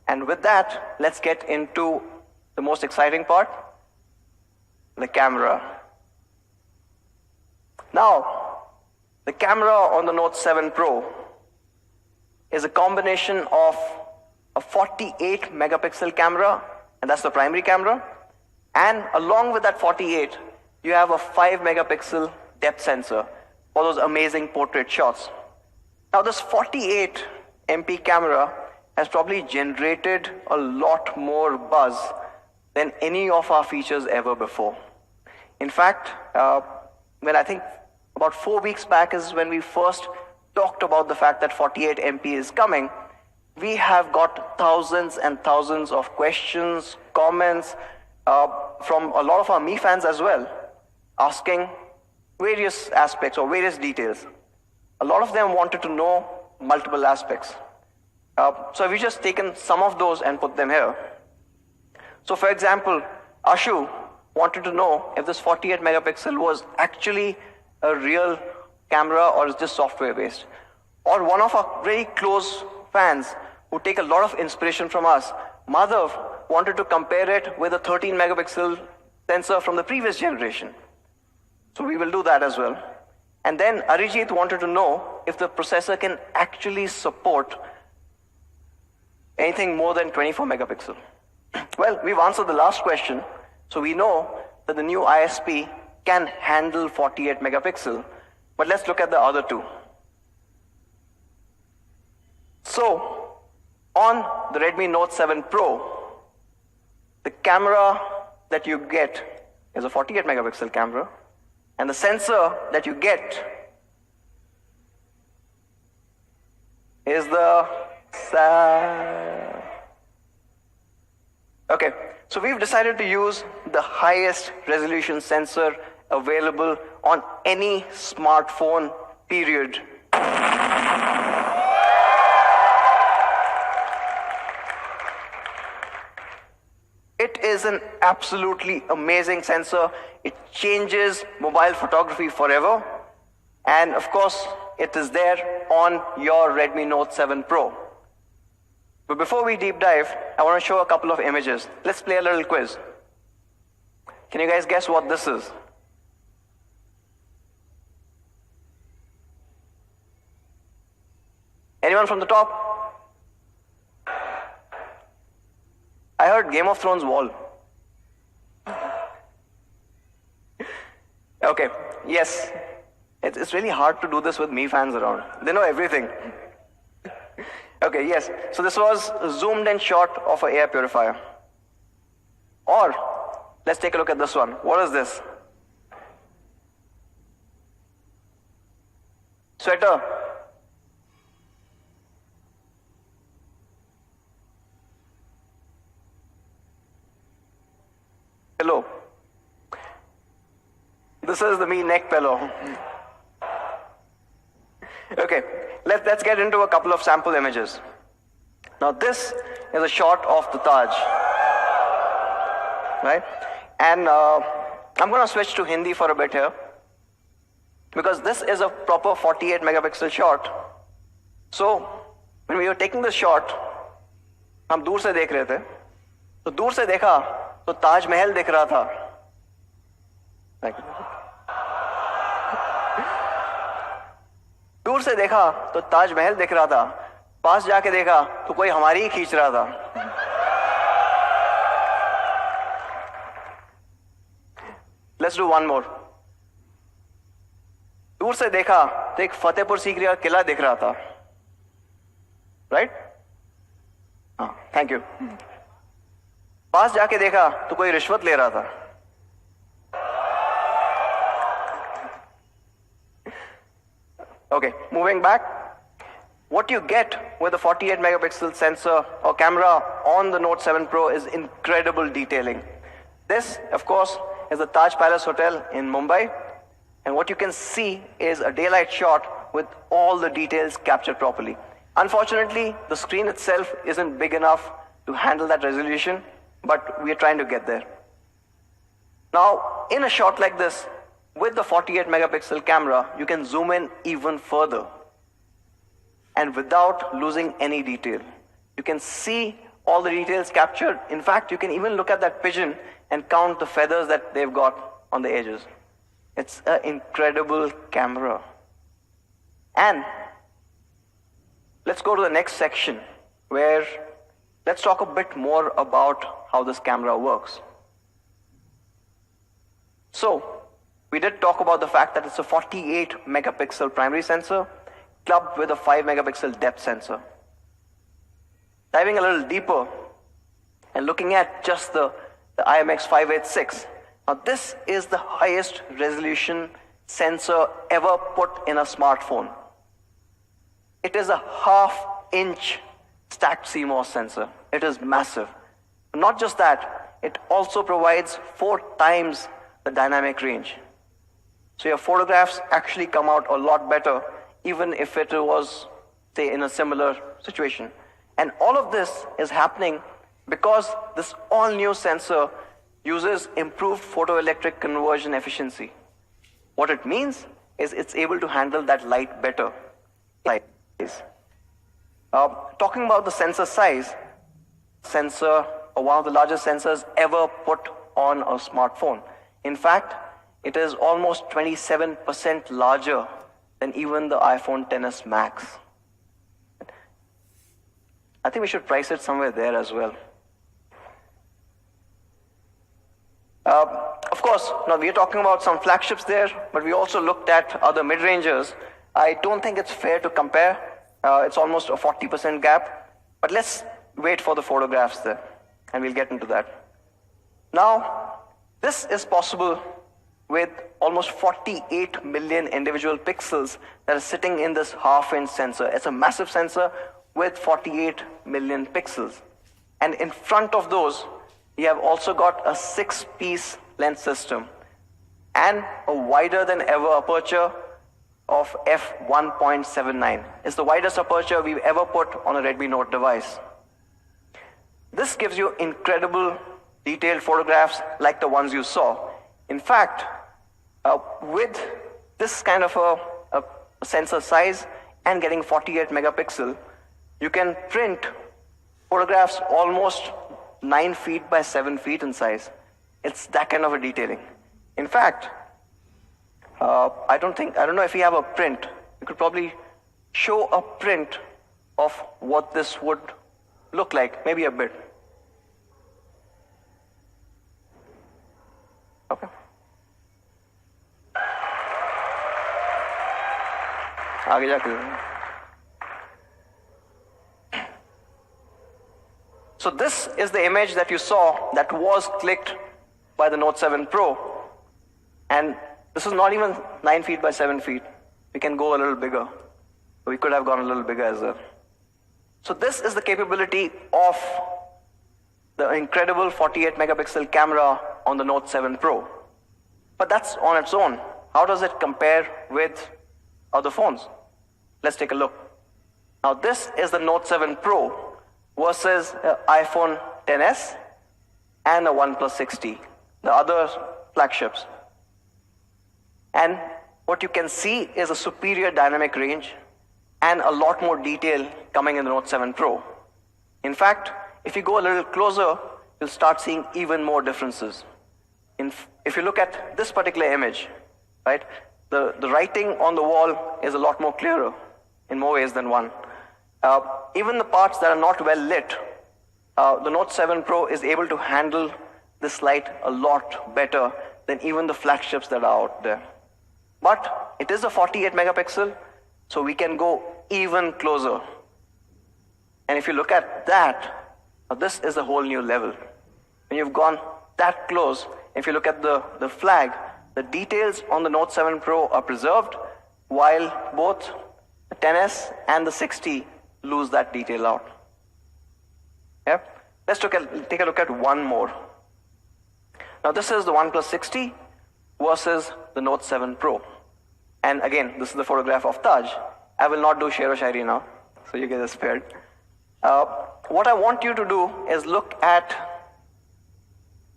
And with that, let's get into the most exciting part, the camera. Now, the camera on the Note 7 Pro is a combination of a 48 megapixel camera, and that's the primary camera, and along with that 48, you have a 5 megapixel depth sensor for those amazing portrait shots. Now, this 48 MP camera has probably generated a lot more buzz than any of our features ever before. In fact, when I think about 4 weeks back is when we first talked about the fact that 48 MP is coming, we have got thousands and thousands of questions, comments from a lot of our Mi fans as well, asking various aspects or various details. A lot of them wanted to know multiple aspects. So we've just taken some of those and put them here. So for example, Ashu wanted to know if this 48 megapixel was actually a real camera or is just software based. Or one of our very close fans who take a lot of inspiration from us, Madhav, wanted to compare it with a 13 megapixel sensor from the previous generation. So we will do that as well. And then Arijit wanted to know if the processor can actually support anything more than 24 megapixel. Well, we've answered the last question. So we know that the new ISP can handle 48 megapixel. But let's look at the other two. So, on the Redmi Note 7 Pro, the camera that you get is a 48 megapixel camera, and the sensor that you get is the okay, so we've decided to use the highest resolution sensor available on any smartphone, period. It is an absolutely amazing sensor. It changes mobile photography forever. And of course, it is there on your Redmi Note 7 Pro. But before we deep dive, I want to show a couple of images. Let's play a little quiz. Can you guys guess what this is? Anyone from the top? I heard Game of Thrones wall. Okay, yes. It's really hard to do this with Mi fans around. They know everything. Okay, yes. So this was a zoomed in shot of an air purifier. Or, let's take a look at this one. What is this? Sweater. Pillow. This is the Mi neck pillow. Okay, let's get into a couple of sample images. Now this is a shot of the Taj, right? And I'm going to switch to Hindi for a bit here, because this is a proper 48 megapixel shot. So when we were taking this shot, हम दूर से देख रहे थे, तो दूर से देखा तो ताजमहल दिख रहा था. दूर से देखा तो ताजमहल दिख रहा था, पास जाके देखा तो कोई हमारी ही खींच रहा था. Let's do one more. दूर से देखा तो एक फतेहपुर सीकरी का किला दिख रहा था. right? Thank you. पास जाके देखा तो कोई रिश्वत ले रहा था. Okay, moving back. What you get with the 48 megapixel sensor or camera on the Note 7 Pro is incredible detailing. This, of course, is the Taj Palace Hotel in Mumbai. And what you can see is a daylight shot with all the details captured properly. Unfortunately, the screen itself isn't big enough to handle that resolution, but we are trying to get there. Now, in a shot like this, with the 48 megapixel camera, you can zoom in even further and without losing any detail. You can see all the details captured. In fact, you can even look at that pigeon and count the feathers that they've got on the edges. It's an incredible camera. And let's go to the next section where let's talk a bit more about how this camera works. So, we did talk about the fact that it's a 48 megapixel primary sensor clubbed with a 5 megapixel depth sensor. Diving a little deeper and looking at just the IMX586. Now this is the highest resolution sensor ever put in a smartphone. It is a half-inch stacked CMOS sensor. It is massive. Not just that, it also provides 4 times the dynamic range. So your photographs actually come out a lot better, even if it was, say, in a similar situation. And all of this is happening because this all-new sensor uses improved photoelectric conversion efficiency. What it means is it's able to handle that light better. Talking about the sensor size, one of the largest sensors ever put on a smartphone. In fact, it is almost 27% larger than even the iPhone XS Max. I think we should price it somewhere there as well. Of course, now we are talking about some flagships there, but we also looked at other mid-rangers. I don't think it's fair to compare. It's almost a 40% gap. But let's wait for the photographs there, and we'll get into that. Now, this is possible with almost 48 million individual pixels that are sitting in this half-inch sensor. It's a massive sensor with 48 million pixels. And in front of those, you have also got a 6-piece lens system and a wider than ever aperture of f1.79. It's the widest aperture we've ever put on a Redmi Note device. This gives you incredible detailed photographs like the ones you saw. In fact, with this kind of a sensor size and getting 48 megapixel, you can print photographs almost 9 feet by 7 feet in size. It's that kind of a detailing. In fact, I don't know if you have a print. You could probably show a print of what this would look like, maybe a bit. Okay. आगे जाके. So this is the image that you saw that was clicked by the Note 7 Pro. And this is not even 9 feet by 7 feet. We can go a little bigger. We could have gone a little bigger as well. So this is the capability of the incredible 48 megapixel camera on the Note 7 Pro. But that's on its own. How does it compare with other phones? Let's take a look. Now this is the Note 7 Pro versus iPhone XS and a OnePlus 6T, the other flagships. And what you can see is a superior dynamic range and a lot more detail coming in the Note 7 Pro. In fact, if you go a little closer, you'll start seeing even more differences. If you look at this particular image, right, the writing on the wall is a lot more clearer in more ways than one. Even the parts that are not well lit, the Note 7 Pro is able to handle this light a lot better than even the flagships that are out there. But it is a 48 megapixel, so we can go even closer. And if you look at that, now this is a whole new level. When you've gone that close, if you look at the flag, the details on the Note 7 Pro are preserved, while both the 10S and the 60 lose that detail out. Yep. Let's take a look at one more. Now this is the OnePlus 60 versus the Note 7 Pro. And again, this is the photograph of Taj. I will not do Sher o Shairi now, so you get a spared. What I want you to do is look at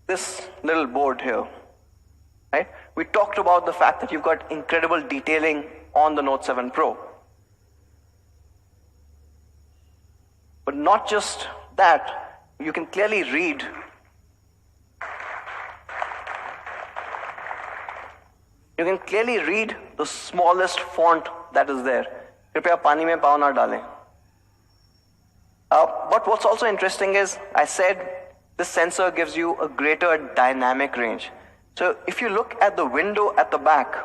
this little board here. Right? We talked about the fact that you've got incredible detailing on the Note 7 Pro. But not just that, you can clearly read the smallest font that is there. Kripya pani mein pav na dalein. But what's also interesting is, I said this sensor gives you a greater dynamic range. So if you look at the window at the back,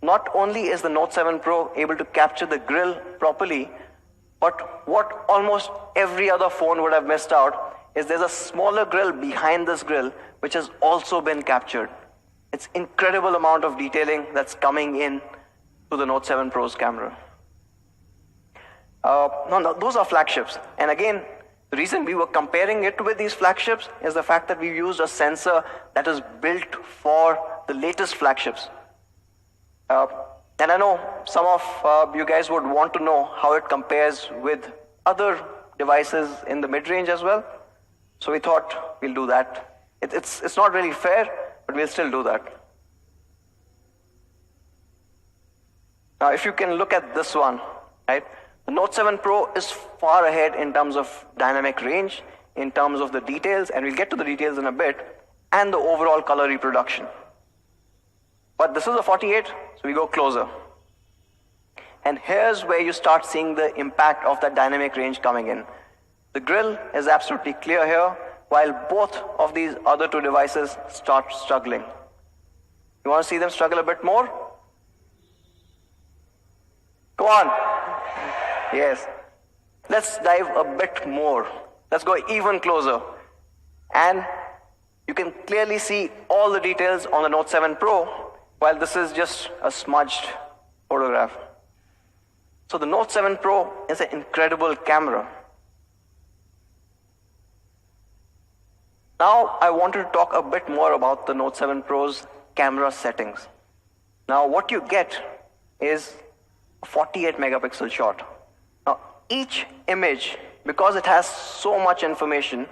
not only is the Note 7 Pro able to capture the grille properly, but what almost every other phone would have missed out is there's a smaller grille behind this grille which has also been captured. It's incredible amount of detailing that's coming in to the Note 7 Pro's camera. No, those are flagships. And again, the reason we were comparing it with these flagships is the fact that we used a sensor that is built for the latest flagships. And I know some of you guys would want to know how it compares with other devices in the mid-range as well. So we thought we'll do that. It's not really fair, but we'll still do that. Now, if you can look at this one, right? The Note 7 Pro is far ahead in terms of dynamic range, in terms of the details, and we'll get to the details in a bit, and the overall color reproduction. But this is a 48, so we go closer. And here's where you start seeing the impact of that dynamic range coming in. The grille is absolutely clear here, while both of these other two devices start struggling. You want to see them struggle a bit more? Go on. Yes. Let's dive a bit more. Let's go even closer. And you can clearly see all the details on the Note 7 Pro, while this is just a smudged photograph. So the Note 7 Pro is an incredible camera. Now I wanted to talk a bit more about the Note 7 Pro's camera settings. Now what you get is a 48 megapixel shot. Now each image, because it has so much information,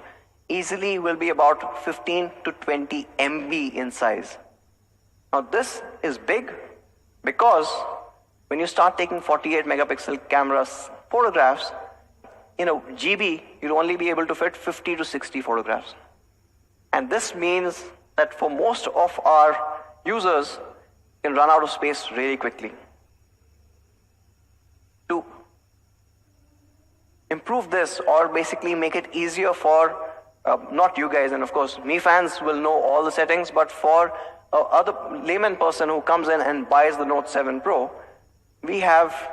easily will be about 15 to 20 MB in size. Now this is big because when you start taking 48 megapixel cameras photographs, in a GB, you'll only be able to fit 50 to 60 photographs. And this means that for most of our users, you can run out of space really quickly. To improve this, or basically make it easier for, not you guys, and of course, me fans will know all the settings, but for other layman person who comes in and buys the Note 7 Pro, we have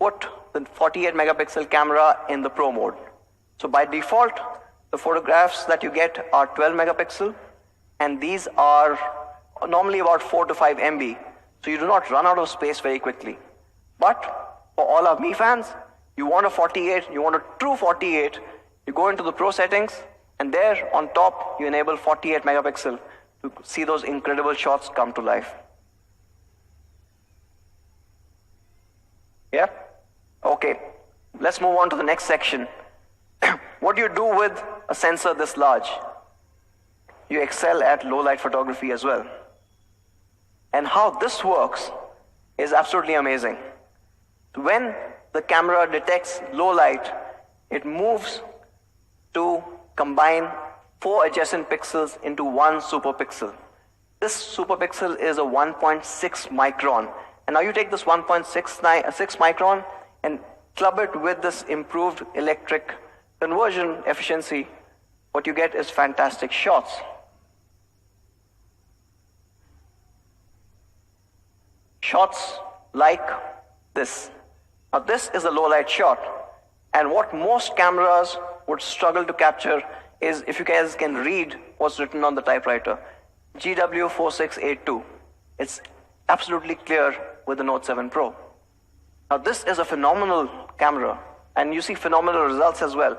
put the 48 megapixel camera in the Pro mode. So by default, the photographs that you get are 12 megapixel, and these are normally about 4 to 5 MB, so you do not run out of space very quickly. But for all our me fans, you want a 48, you want a true 48, you go into the Pro settings, and there on top, you enable 48 megapixel to see those incredible shots come to life. Yeah? Okay, let's move on to the next section. What do you do with a sensor this large? You excel at low light photography as well. And how this works is absolutely amazing. When the camera detects low light, it moves to combine 4 adjacent pixels into one superpixel. This superpixel is a 1.6 micron. And now you take this 1.6 micron and club it with this improved electric conversion efficiency. What you get is fantastic shots. Shots like this. Now this is a low light shot. And what most cameras would struggle to capture is, if you guys can read what's written on the typewriter, GW4682. It's absolutely clear with the Note 7 Pro. Now this is a phenomenal camera, and you see phenomenal results as well.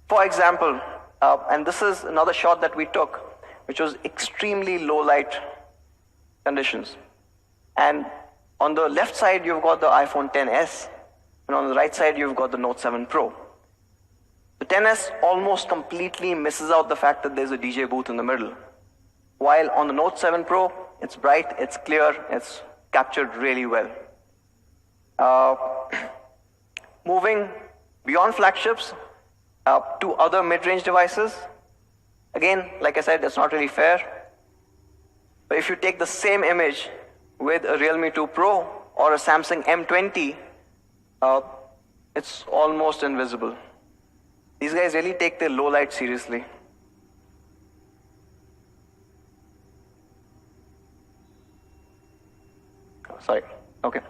For example, and this is another shot that we took, which was extremely low light conditions. And on the left side, you've got the iPhone XS, and on the right side, you've got the Note 7 Pro. The XS almost completely misses out the fact that there's a DJ booth in the middle. While on the Note 7 Pro, it's bright, it's clear, it's captured really well. Moving beyond flagships to other mid-range devices. Again, like I said, it's not really fair. But if you take the same image with a Realme 2 Pro or a Samsung M20, it's almost invisible. These guys really take their low light seriously. Sorry. Okay.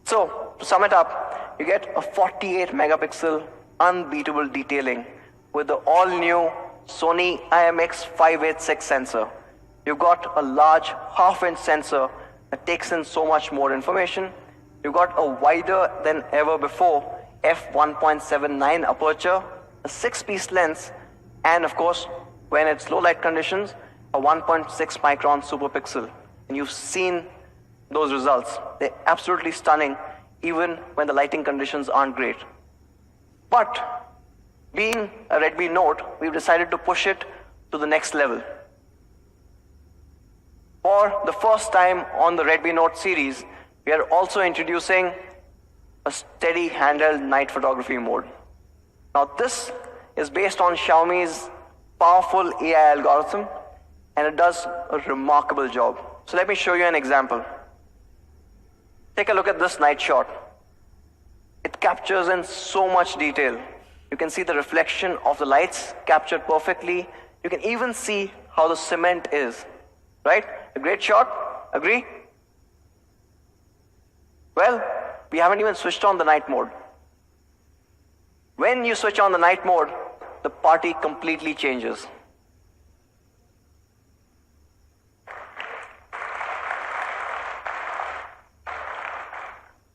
So, to sum it up, you get a 48 megapixel unbeatable detailing with the all-new Sony IMX586 sensor. You've got a large half-inch sensor that takes in so much more information. You've got a wider than ever before f1.79 aperture, a 6-piece lens, and of course, when it's low light conditions, a 1.6 micron super pixel. And you've seen those results. They're absolutely stunning, even when the lighting conditions aren't great. But being a Redmi Note, we've decided to push it to the next level. For the first time on the Redmi Note series, we are also introducing a steady handheld night photography mode. Now this is based on Xiaomi's powerful AI algorithm, and it does a remarkable job. So let me show you an example. Take a look at this night shot. It captures in so much detail. You can see the reflection of the lights captured perfectly. You can even see how the cement is, right? A great shot, agree? Well, we haven't even switched on the night mode. When you switch on the night mode, the party completely changes.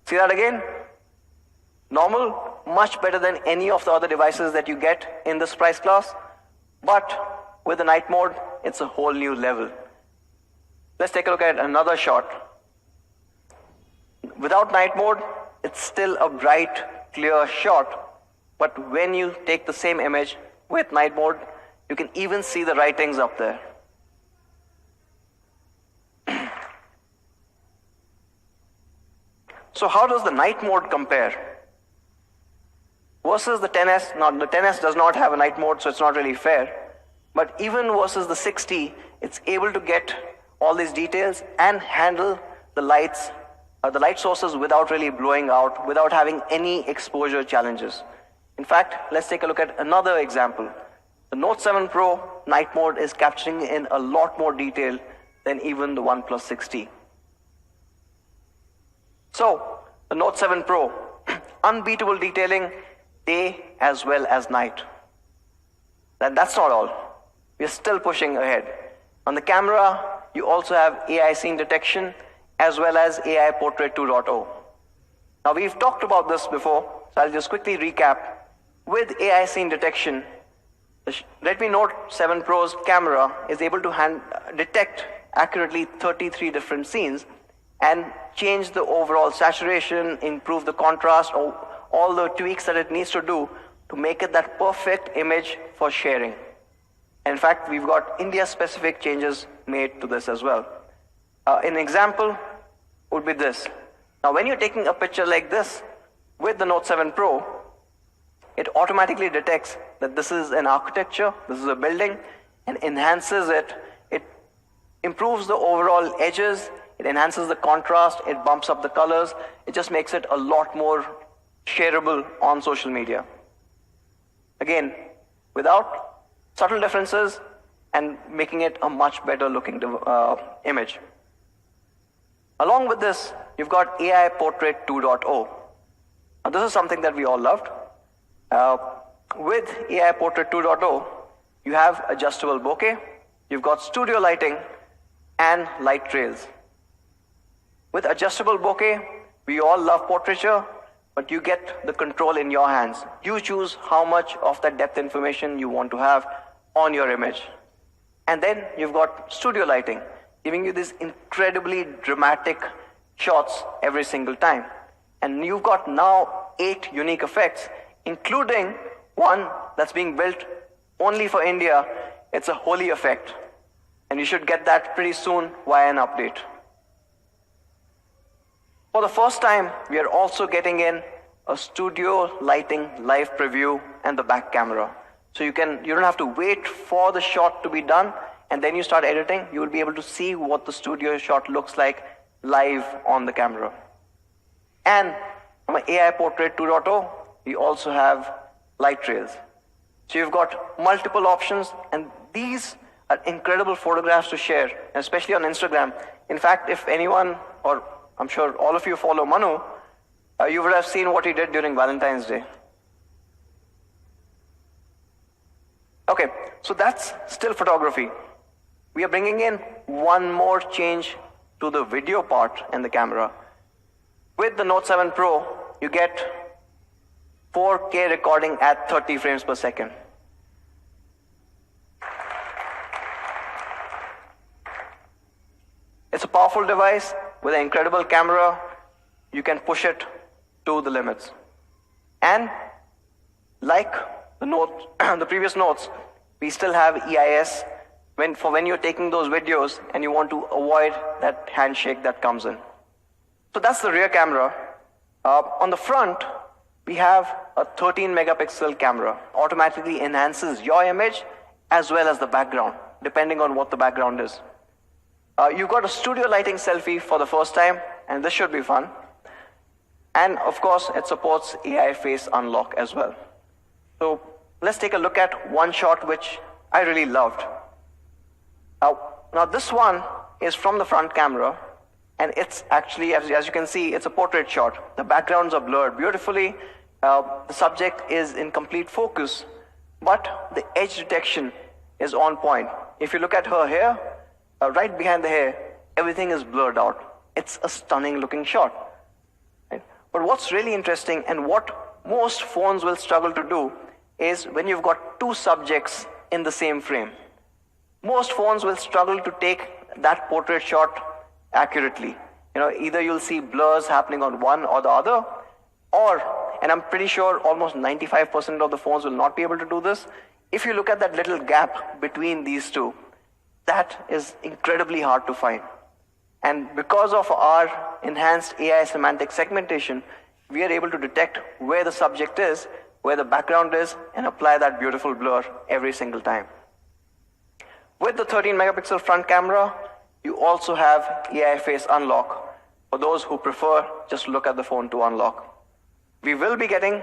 See that again? Normal, much better than any of the other devices that you get in this price class. But with the night mode, it's a whole new level. Let's take a look at another shot. Without night mode, it's still a bright, clear shot. But when you take the same image with night mode, you can even see the writings up there. So how does the night mode compare? Versus the XS, now the XS does not have a night mode, so it's not really fair. But even versus the 60, it's able to get all these details and handle the light sources without really blowing out, without having any exposure challenges. In fact, let's take a look at another example. The Note 7 Pro night mode is capturing in a lot more detail than even the OnePlus 6T. So, the Note 7 Pro, unbeatable detailing day as well as night. And that's not all. We're still pushing ahead. On the camera, you also have AI scene detection as well as AI Portrait 2.0. Now, we've talked about this before, so I'll just quickly recap. With AI scene detection, the Redmi Note 7 Pro's camera is able to detect accurately 33 different scenes and change the overall saturation, improve the contrast, or all the tweaks that it needs to do to make it that perfect image for sharing. And in fact, we've got India-specific changes made to this as well. An example would be this. Now, when you're taking a picture like this with the Note 7 Pro, it automatically detects that this is an architecture, this is a building, and enhances it. It improves the overall edges, it enhances the contrast, it bumps up the colors, it just makes it a lot more shareable on social media. Again, without subtle differences and making it a much better looking image. Along with this, you've got AI Portrait 2.0. Now, this is something that we all loved. With AI Portrait 2.0, you have adjustable bokeh, you've got studio lighting, and light trails. With adjustable bokeh, we all love portraiture, but you get the control in your hands. You choose how much of that depth information you want to have on your image. And then you've got studio lighting, giving you these incredibly dramatic shots every single time. And you've got now 8 unique effects, including one that's being built only for India. It's a holy effect. And you should get that pretty soon via an update. For the first time, we are also getting in a studio lighting live preview and the back camera. So you don't have to wait for the shot to be done and then you start editing. You will be able to see what the studio shot looks like live on the camera. And from AI Portrait 2.0, we also have light trails. So you've got multiple options, and these are incredible photographs to share, especially on Instagram. In fact, if anyone, or I'm sure all of you follow Manu, you would have seen what he did during Valentine's Day. Okay, so that's still photography. We are bringing in one more change to the video part in the camera. With the Note 7 Pro, you get 4K recording at 30 frames per second. It's a powerful device with an incredible camera. You can push it to the limits. And like the previous notes, we still have EIS when you're taking those videos and you want to avoid that handshake that comes in. So that's the rear camera. On the front, we have a 13 megapixel camera. Automatically enhances your image as well as the background, depending on what the background is. You've got a studio lighting selfie for the first time, and this should be fun. And of course, it supports AI face unlock as well. So let's take a look at one shot which I really loved. Now this one is from the front camera, and it's actually, as you can see, it's a portrait shot. The backgrounds are blurred beautifully. The subject is in complete focus, but the edge detection is on point. If you look at her hair, right behind the hair, everything is blurred out. It's a stunning looking shot. Right? But what's really interesting, and what most phones will struggle to do, is when you've got two subjects in the same frame. Most phones will struggle to take that portrait shot accurately. Either you'll see blurs happening on one or the other, or, and I'm pretty sure almost 95% of the phones will not be able to do this, if you look at that little gap between these two, that is incredibly hard to find. And because of our enhanced AI semantic segmentation, we are able to detect where the subject is, where the background is, and apply that beautiful blur every single time. With the 13 megapixel front camera, you also have AI face unlock for those who prefer just look at the phone to unlock. We will be getting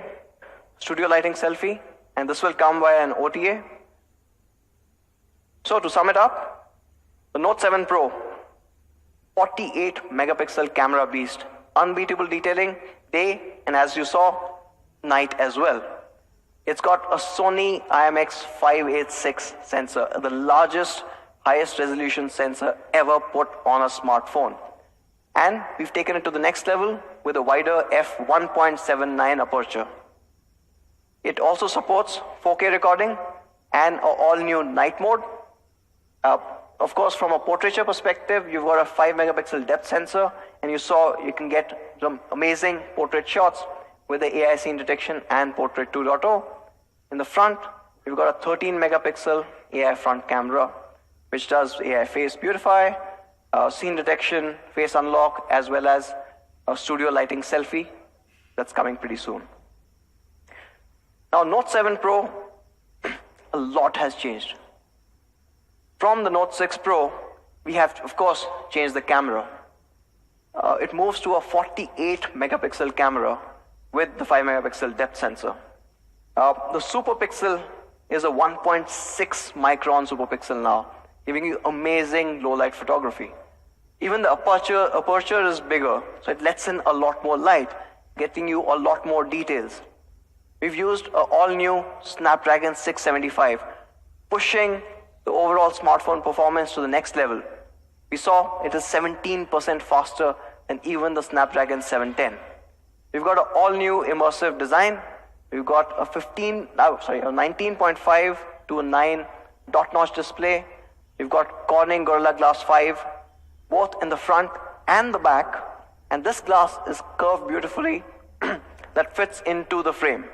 studio lighting selfie, and this will come via an OTA. So to sum it up, the Note 7 Pro, 48 megapixel camera beast, unbeatable detailing day, and as you saw, night as well. It's got a Sony IMX586 sensor, the largest, highest resolution sensor ever put on a smartphone. And we've taken it to the next level with a wider f1.79 aperture. It also supports 4K recording and an all-new night mode. Of course, from a portraiture perspective, you've got a 5 megapixel depth sensor, and you can get some amazing portrait shots with the AI scene detection and Portrait 2.0. In the front, you've got a 13 megapixel AI front camera, which does AI face beautify, scene detection, face unlock, as well as a studio lighting selfie that's coming pretty soon. Now, Note 7 Pro, a lot has changed. From the Note 6 Pro, we have, of course, changed the camera. It moves to a 48 megapixel camera with the 5 megapixel depth sensor. The super pixel is a 1.6 micron super pixel now, giving you amazing low light photography. Even the aperture is bigger, so it lets in a lot more light, getting you a lot more details. we've used an all-new Snapdragon 675, pushing the overall smartphone performance to the next level. We saw it is 17% faster than even the Snapdragon 710. We've got an all-new immersive design. We've got a 19.5 to a 9 dot-notch display. We've got Corning Gorilla Glass 5, both in the front and the back. And this glass is curved beautifully that fits into the frame.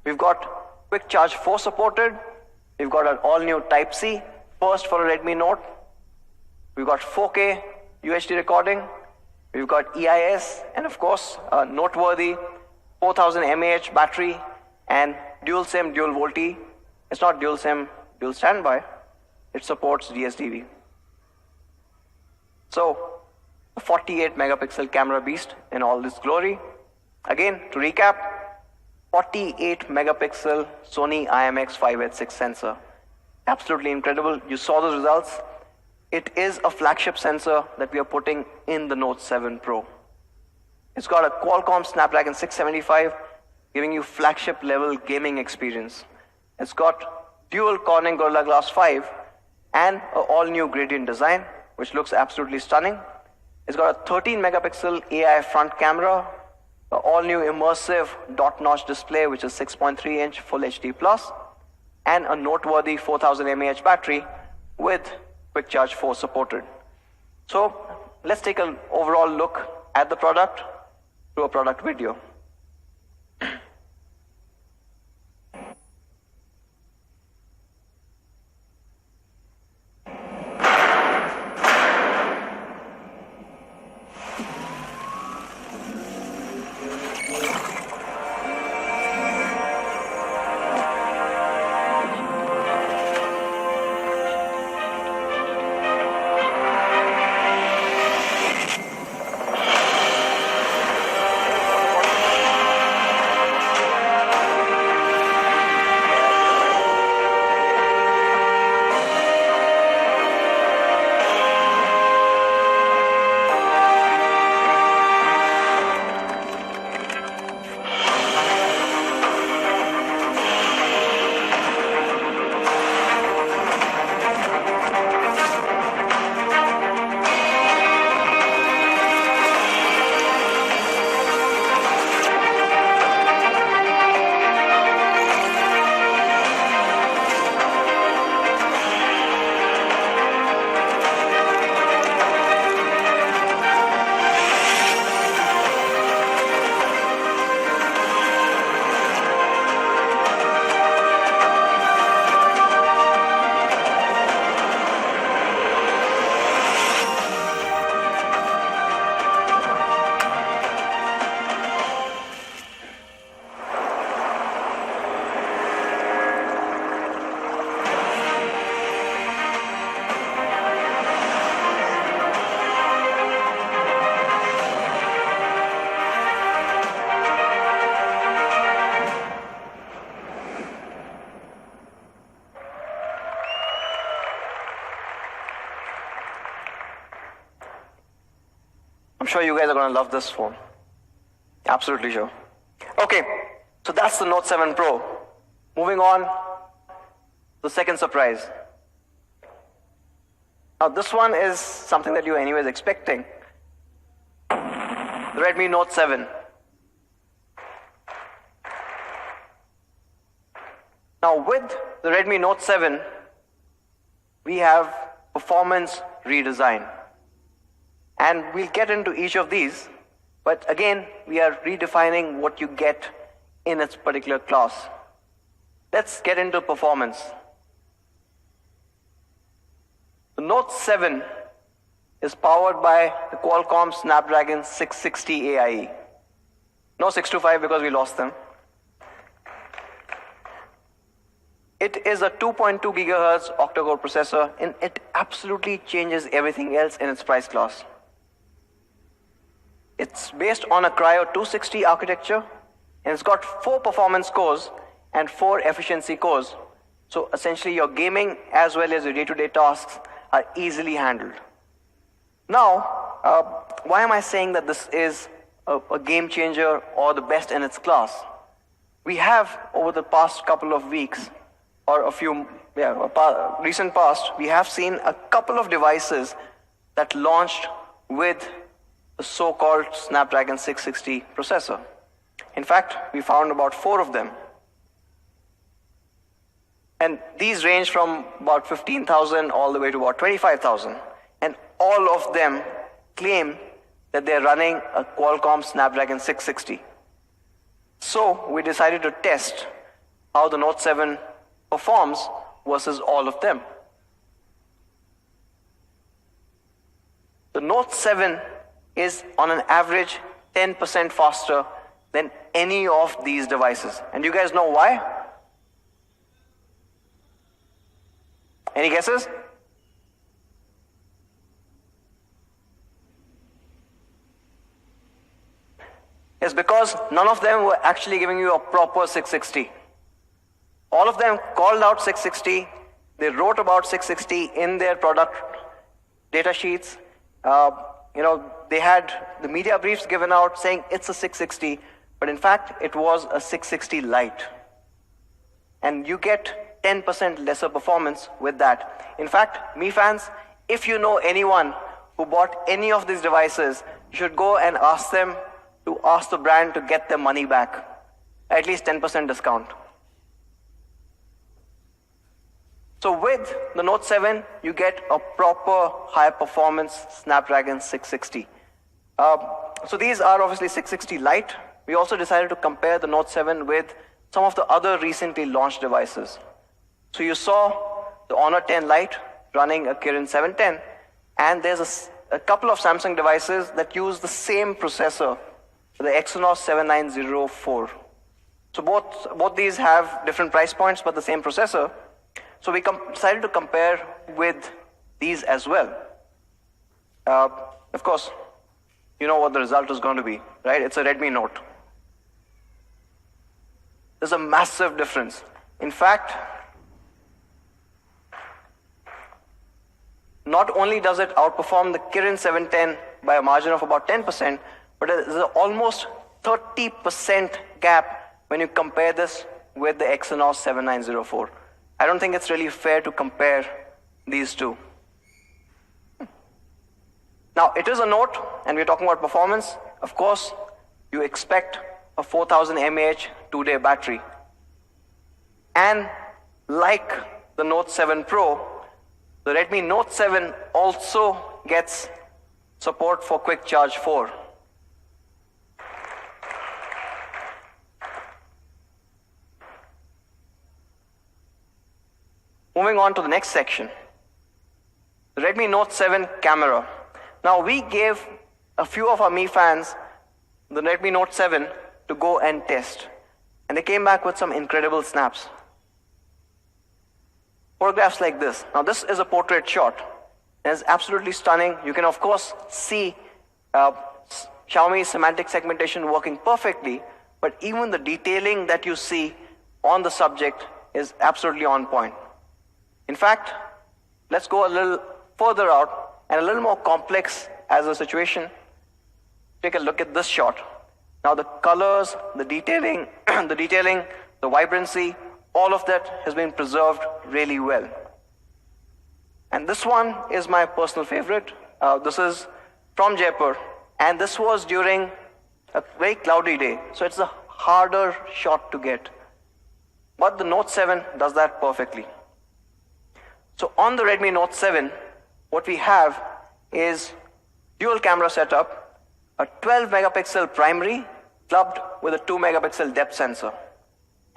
We've got Quick Charge 4 supported. We've got an all-new Type-C, first for a Redmi Note. We've got 4K UHD recording. We've got EIS, and of course, a noteworthy 4000 mAh battery and dual SIM, dual VoLTE. It's not dual SIM, dual standby. It supports DSDV. So, a 48 megapixel camera beast in all this glory. Again, to recap, 48 megapixel Sony IMX586 sensor. Absolutely incredible. You saw the results. It is a flagship sensor that we are putting in the Note 7 Pro. It's got a Qualcomm Snapdragon 675, giving you flagship level gaming experience. It's got dual Corning Gorilla Glass 5 and an all-new gradient design, which looks absolutely stunning. It's got a 13 megapixel AI front camera, an all-new immersive dot-notch display, which is 6.3-inch Full HD+, and a noteworthy 4000 mAh battery with Quick Charge 4 supported. So let's take an overall look at the product through a product video. I'm sure you guys are going to love this phone. Absolutely sure. Okay, so that's the Note 7 Pro. Moving on, the second surprise. Now this one is something that you were anyways expecting. The Redmi Note 7. Now with the Redmi Note 7, we have performance redesign. And we'll get into each of these, but again, we are redefining what you get in its particular class. Let's get into performance. The Note 7 is powered by the Qualcomm Snapdragon 660 AIE. No 625 because we lost them. It is a 2.2 gigahertz octa-core processor, and it absolutely changes everything else in its price class. It's based on a Cryo 260 architecture, and it's got 4 performance cores and 4 efficiency cores. So essentially your gaming as well as your day-to-day tasks are easily handled. Now, why am I saying that this is a game changer or the best in its class? we have over the past couple of weeks, or recent past, we have seen a couple of devices that launched with the so-called Snapdragon 660 processor. In fact, we found about 4 of them. And these range from about 15,000 all the way to about 25,000. And all of them claim that they're running a Qualcomm Snapdragon 660. So we decided to test how the Note 7 performs versus all of them. The Note 7 is on an average 10% faster than any of these devices. And you guys know why? Any guesses? It's because none of them were actually giving you a proper 660. All of them called out 660. They wrote about 660 in their product data sheets. They had the media briefs given out saying it's a 660, but in fact, it was a 660 Lite. And you get 10% lesser performance with that. In fact, Mi fans, if you know anyone who bought any of these devices, you should go and ask them to ask the brand to get their money back. At least 10% discount. So with the Note 7, you get a proper high performance Snapdragon 660. So these are obviously 660 Lite. We also decided to compare the Note 7 with some of the other recently launched devices. So you saw the Honor 10 Lite running a Kirin 710, and there's a couple of Samsung devices that use the same processor, the Exynos 7904. So both these have different price points, but the same processor. So we decided to compare with these as well. Of course, you know what the result is going to be, right? It's a Redmi Note. There's a massive difference. In fact, not only does it outperform the Kirin 710 by a margin of about 10%, but there's an almost 30% gap when you compare this with the Exynos 7904. I don't think it's really fair to compare these two. Now, it is a Note, and we're talking about performance. Of course, you expect a 4000 mAh 2-day battery. And like the Note 7 Pro, the Redmi Note 7 also gets support for Quick Charge 4. Moving on to the next section, the Redmi Note 7 camera. Now we gave a few of our Mi fans the Redmi Note 7 to go and test, and they came back with some incredible snaps. Photographs like this. Now this is a portrait shot. It's absolutely stunning. You can of course see Xiaomi semantic segmentation working perfectly, but even the detailing that you see on the subject is absolutely on point. In fact, let's go a little further out and a little more complex as a situation. Take a look at this shot. Now the colors, the detailing, the vibrancy, all of that has been preserved really well. And this one is my personal favorite. This is from Jaipur, and this was during a very cloudy day, so it's a harder shot to get. But the Note 7 does that perfectly. So on the Redmi Note 7, what we have is dual camera setup, a 12 megapixel primary clubbed with a 2 megapixel depth sensor.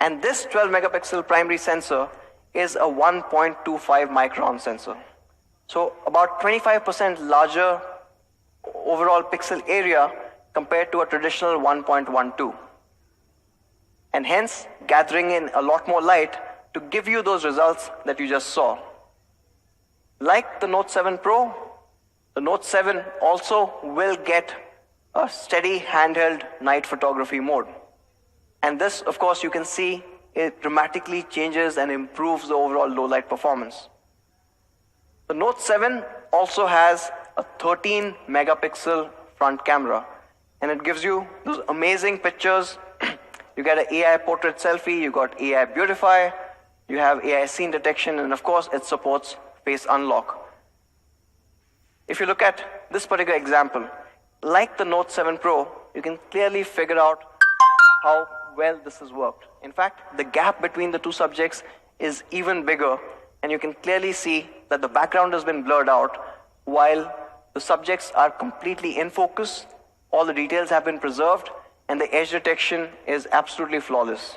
And this 12 megapixel primary sensor is a 1.25 micron sensor. So about 25% larger overall pixel area compared to a traditional 1.12. And hence gathering in a lot more light to give you those results that you just saw. Like the Note 7 Pro, the Note 7 also will get a steady handheld night photography mode. And this, of course, you can see it dramatically changes and improves the overall low light performance. The Note 7 also has a 13 megapixel front camera, and it gives you those amazing pictures You get an AI portrait selfie, you got AI beautify, you have AI scene detection, and of course it supports face unlock. If you look at this particular example, like the Note 7 Pro, you can clearly figure out how well this has worked. In fact, the gap between the two subjects is even bigger, and you can clearly see that the background has been blurred out while the subjects are completely in focus, all the details have been preserved, and the edge detection is absolutely flawless.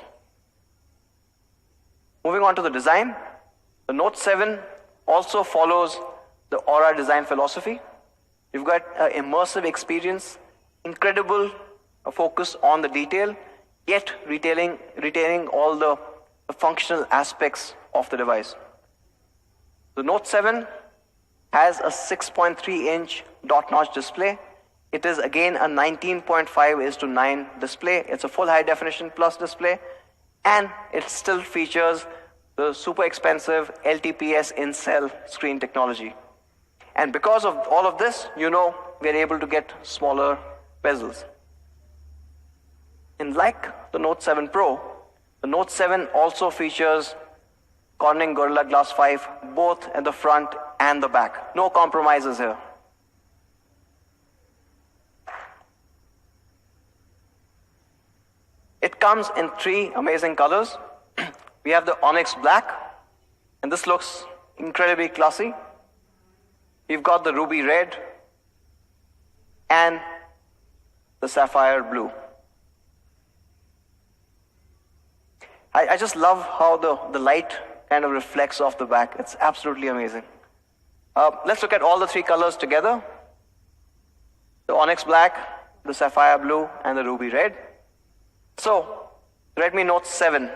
Moving on to the design, the Note 7 also follows the Aura design philosophy. You've got an immersive experience, incredible focus on the detail, yet retaining all the functional aspects of the device. The Note 7 has a 6.3-inch dot-notch display. It is again a 19.5:9 display. It's a full high-definition plus display, and it still features the super expensive LTPS in-cell screen technology. And because of all of this, we're able to get smaller bezels. And like the Note 7 Pro, the Note 7 also features Corning Gorilla Glass 5 both at the front and the back. No compromises here. It comes in 3 amazing colors. We have the Onyx Black, and this looks incredibly classy. We've got the Ruby Red and the Sapphire Blue. I just love how the light kind of reflects off the back. It's absolutely amazing. Let's look at all the 3 colors together. The Onyx Black, the Sapphire Blue, and the Ruby Red. So, Redmi Note 7,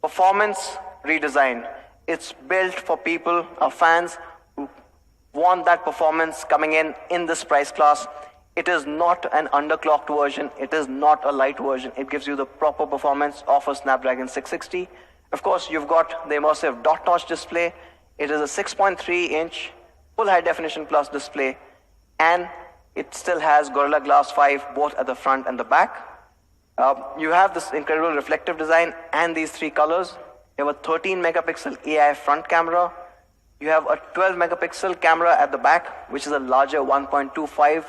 performance redesign. It's built for people, our fans, who want that performance coming in this price class. It is not an underclocked version. It is not a light version. It gives you the proper performance of a Snapdragon 660. Of course, you've got the immersive dot-notch display. It is a 6.3-inch full high-definition plus display, and it still has Gorilla Glass 5 both at the front and the back. You have this incredible reflective design and these 3 colors. You have a 13-megapixel AI front camera. You have a 12-megapixel camera at the back, which is a larger 1.25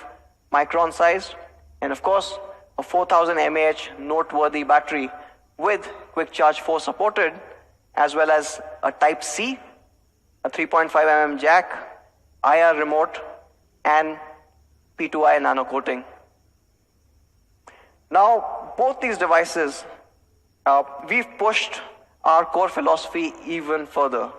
micron size, and of course a 4000 mAh noteworthy battery with Quick Charge 4 supported, as well as a Type C, a 3.5mm jack, IR remote, and P2I nano coating. Now, both these devices, we've pushed our core philosophy even further.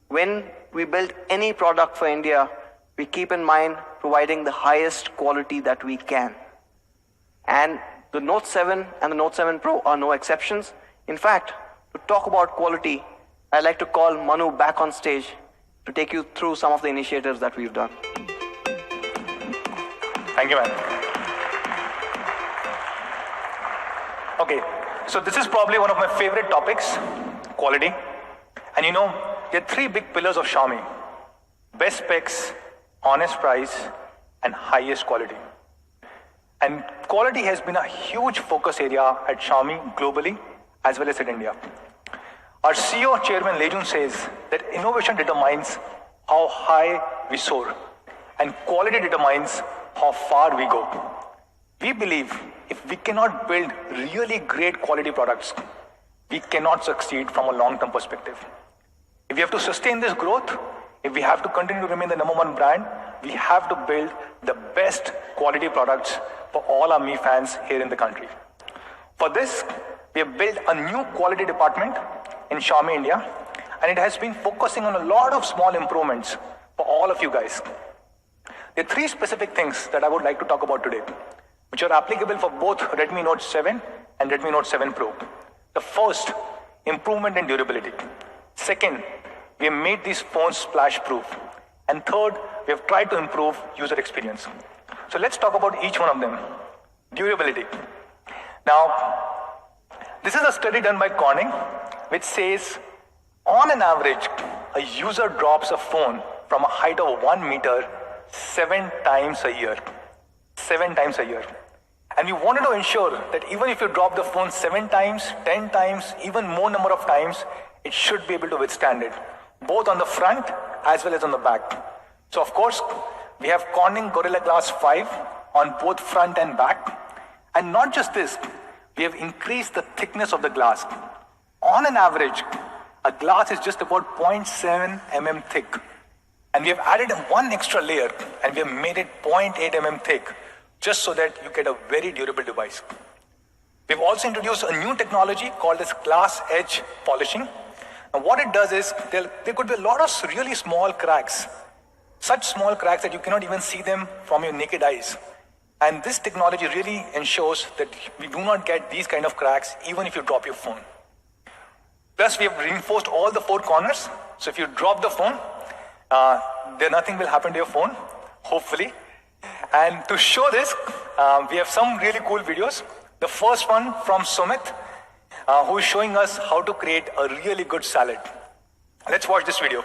When we build any product for India, we keep in mind providing the highest quality that we can. And the Note 7 and the Note 7 Pro are no exceptions. In fact, to talk about quality, I'd like to call Manu back on stage to take you through some of the initiatives that we've done. Thank you, man. Okay, so this is probably one of my favorite topics, quality. And there are 3 big pillars of Xiaomi: best specs, honest price, and highest quality. And quality has been a huge focus area at Xiaomi globally as well as in India. Our CEO, Chairman Lejun, says that innovation determines how high we soar, and quality determines how far we go. We believe if we cannot build really great quality products, we cannot succeed from a long-term perspective. If we have to sustain this growth, if we have to continue to remain the #1 brand, we have to build the best quality products for all our Mi fans here in the country. For this, we have built a new quality department in Xiaomi India, and it has been focusing on a lot of small improvements for all of you guys. There are 3 specific things that I would like to talk about today, which are applicable for both Redmi Note 7 and Redmi Note 7 Pro. The first, improvement in durability. Second, we have made these phones splash-proof. And third, we have tried to improve user experience. So let's talk about each one of them. Durability. Now, this is a study done by Corning, which says, on an average, a user drops a phone from a height of 1 meter 7 times a year. 7 times a year. And we wanted to ensure that even if you drop the phone 7 times, 10 times, even more number of times, it should be able to withstand it, both on the front as well as on the back. So of course, we have Corning Gorilla Glass 5 on both front and back. And not just this, we have increased the thickness of the glass. On an average, a glass is just about 0.7 mm thick. And we have added one extra layer and we have made it 0.8 mm thick, just so that you get a very durable device. We've also introduced a new technology called as glass edge polishing. And what it does is, there could be a lot of really small cracks, such small cracks that you cannot even see them from your naked eyes. And this technology really ensures that we do not get these kind of cracks even if you drop your phone. Plus, we have reinforced all the 4 corners. So if you drop the phone, nothing will happen to your phone, hopefully. And to show this, we have some really cool videos. The first one from Sumit, who is showing us how to create a really good salad. Let's watch this video.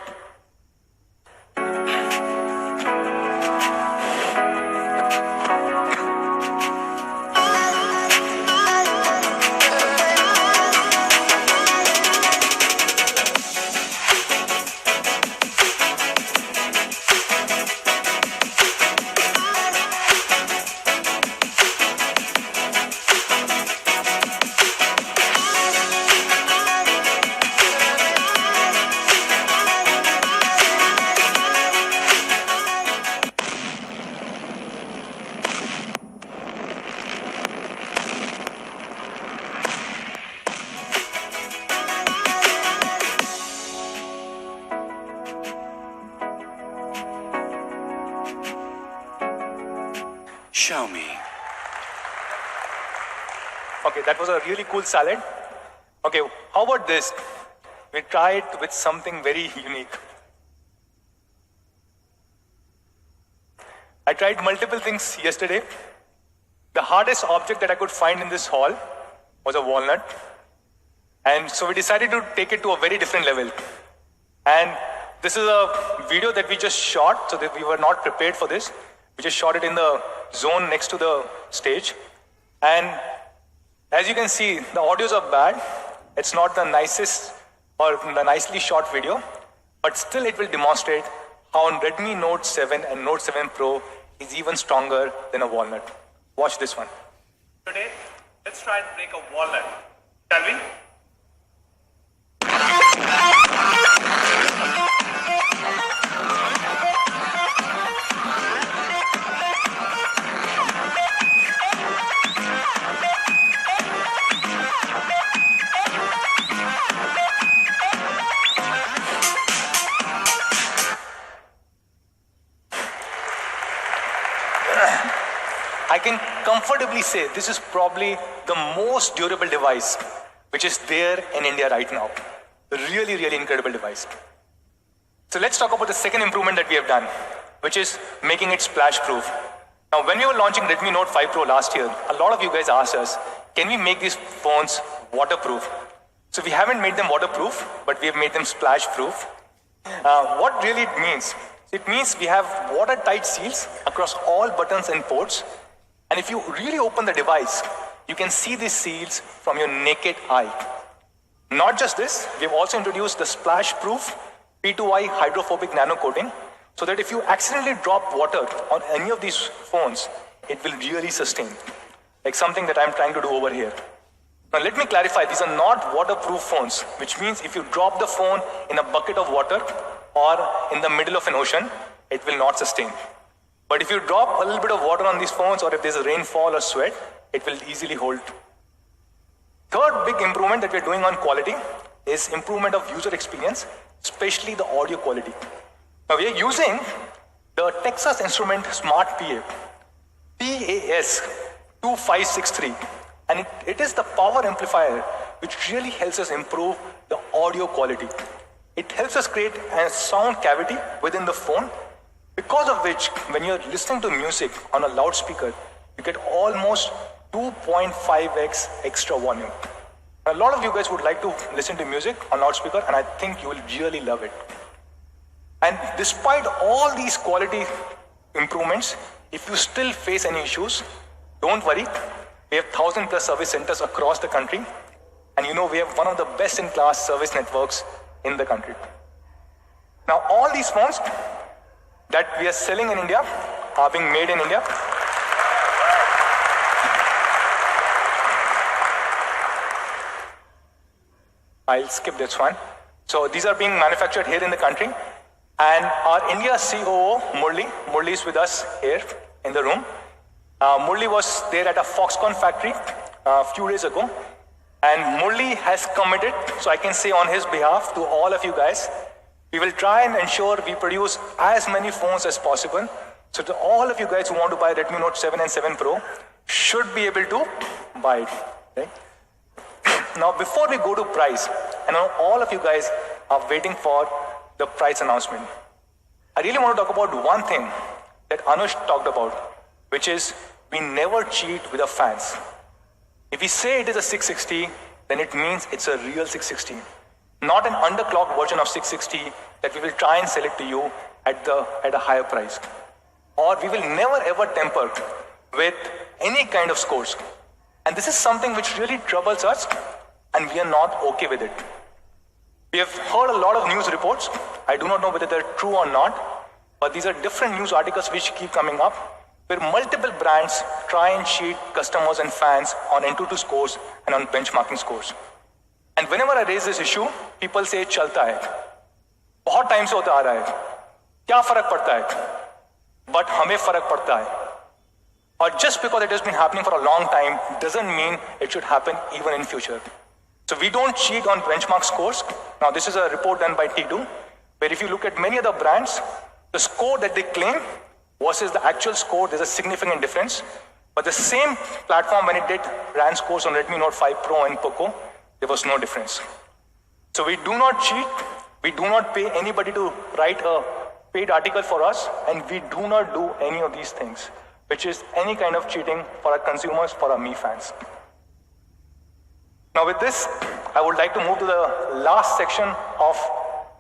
Xiaomi. Okay, that was a really cool salad. Okay, how about this? We try it with something very unique. I tried multiple things yesterday. The hardest object that I could find in this hall was a walnut. And so we decided to take it to a very different level. And this is a video that we just shot, so that we were not prepared for this. We just shot it in the zone next to the stage. And as you can see, the audios are bad. It's not the nicest or the nicely shot video, but still it will demonstrate how Redmi Note 7 and Note 7 Pro is even stronger than a walnut. Watch this one. Today, let's try and break a walnut, shall we? I can comfortably say this is probably the most durable device which is there in India right now. A really, really incredible device. So let's talk about the second improvement that we have done, which is making it splash proof. Now, when we were launching Redmi Note 5 Pro last year, a lot of you guys asked us, can we make these phones waterproof? So we haven't made them waterproof, but we have made them splash proof. What really it means? It means we have watertight seals across all buttons and ports. And if you really open the device, you can see these seals from your naked eye. Not just this, we've also introduced the splash-proof P2I hydrophobic nano coating, so that if you accidentally drop water on any of these phones, it will really sustain. Like something that I'm trying to do over here. Now let me clarify, these are not waterproof phones, which means if you drop the phone in a bucket of water or in the middle of an ocean, it will not sustain. But if you drop a little bit of water on these phones, or if there's a rainfall or sweat, it will easily hold. Third big improvement that we're doing on quality is improvement of user experience, especially the audio quality. Now we are using the Texas Instrument Smart PAS 2563, and it is the power amplifier which really helps us improve the audio quality. It helps us create a sound cavity within the phone, because of which, when you're listening to music on a loudspeaker, you get almost 2.5x extra volume. A lot of you guys would like to listen to music on loudspeaker, and I think you will really love it. And despite all these quality improvements, if you still face any issues, don't worry. We have 1,000 plus service centers across the country. And you know, we have one of the best in class service networks in the country. Now, all these phones that we are selling in India are being made in India. I'll skip this one. So these are being manufactured here in the country. And our India COO, Murli is with us here in the room. Murli was there at a Foxconn factory a few days ago. And Murli has committed, so I can say on his behalf to all of you guys, we will try and ensure we produce as many phones as possible. So to all of you guys who want to buy Redmi Note 7 and 7 Pro should be able to buy it. Okay? Now, before we go to price, I know all of you guys are waiting for the price announcement. I really want to talk about one thing that Anush talked about, which is we never cheat with our fans. If we say it is a 660, then it means it's a real 660. Not an underclocked version of 660 that we will try and sell it to you at a higher price. Or we will never ever temper with any kind of scores. And this is something which really troubles us, and we are not okay with it. We have heard a lot of news reports. I do not know whether they're true or not, but these are different news articles which keep coming up, where multiple brands try and cheat customers and fans on N22 scores and on benchmarking scores. And whenever I raise this issue, people say चलता है, बहुत time से होता आ रहा है, क्या फर्क पड़ता है? But हमें फर्क पड़ता है. Or just because it has been happening for a long time doesn't mean it should happen even in future. So we don't cheat on benchmark scores. Now this is a report done by T2, where if you look at many other brands, the score that they claim versus the actual score, there's a significant difference. But the same platform, when it ran scores on Redmi Note 5 Pro and Poco, there was no difference. So we do not cheat. We do not pay anybody to write a paid article for us, and we do not do any of these things, which is any kind of cheating for our consumers, for our Mi fans. Now with this, I would like to move to the last section of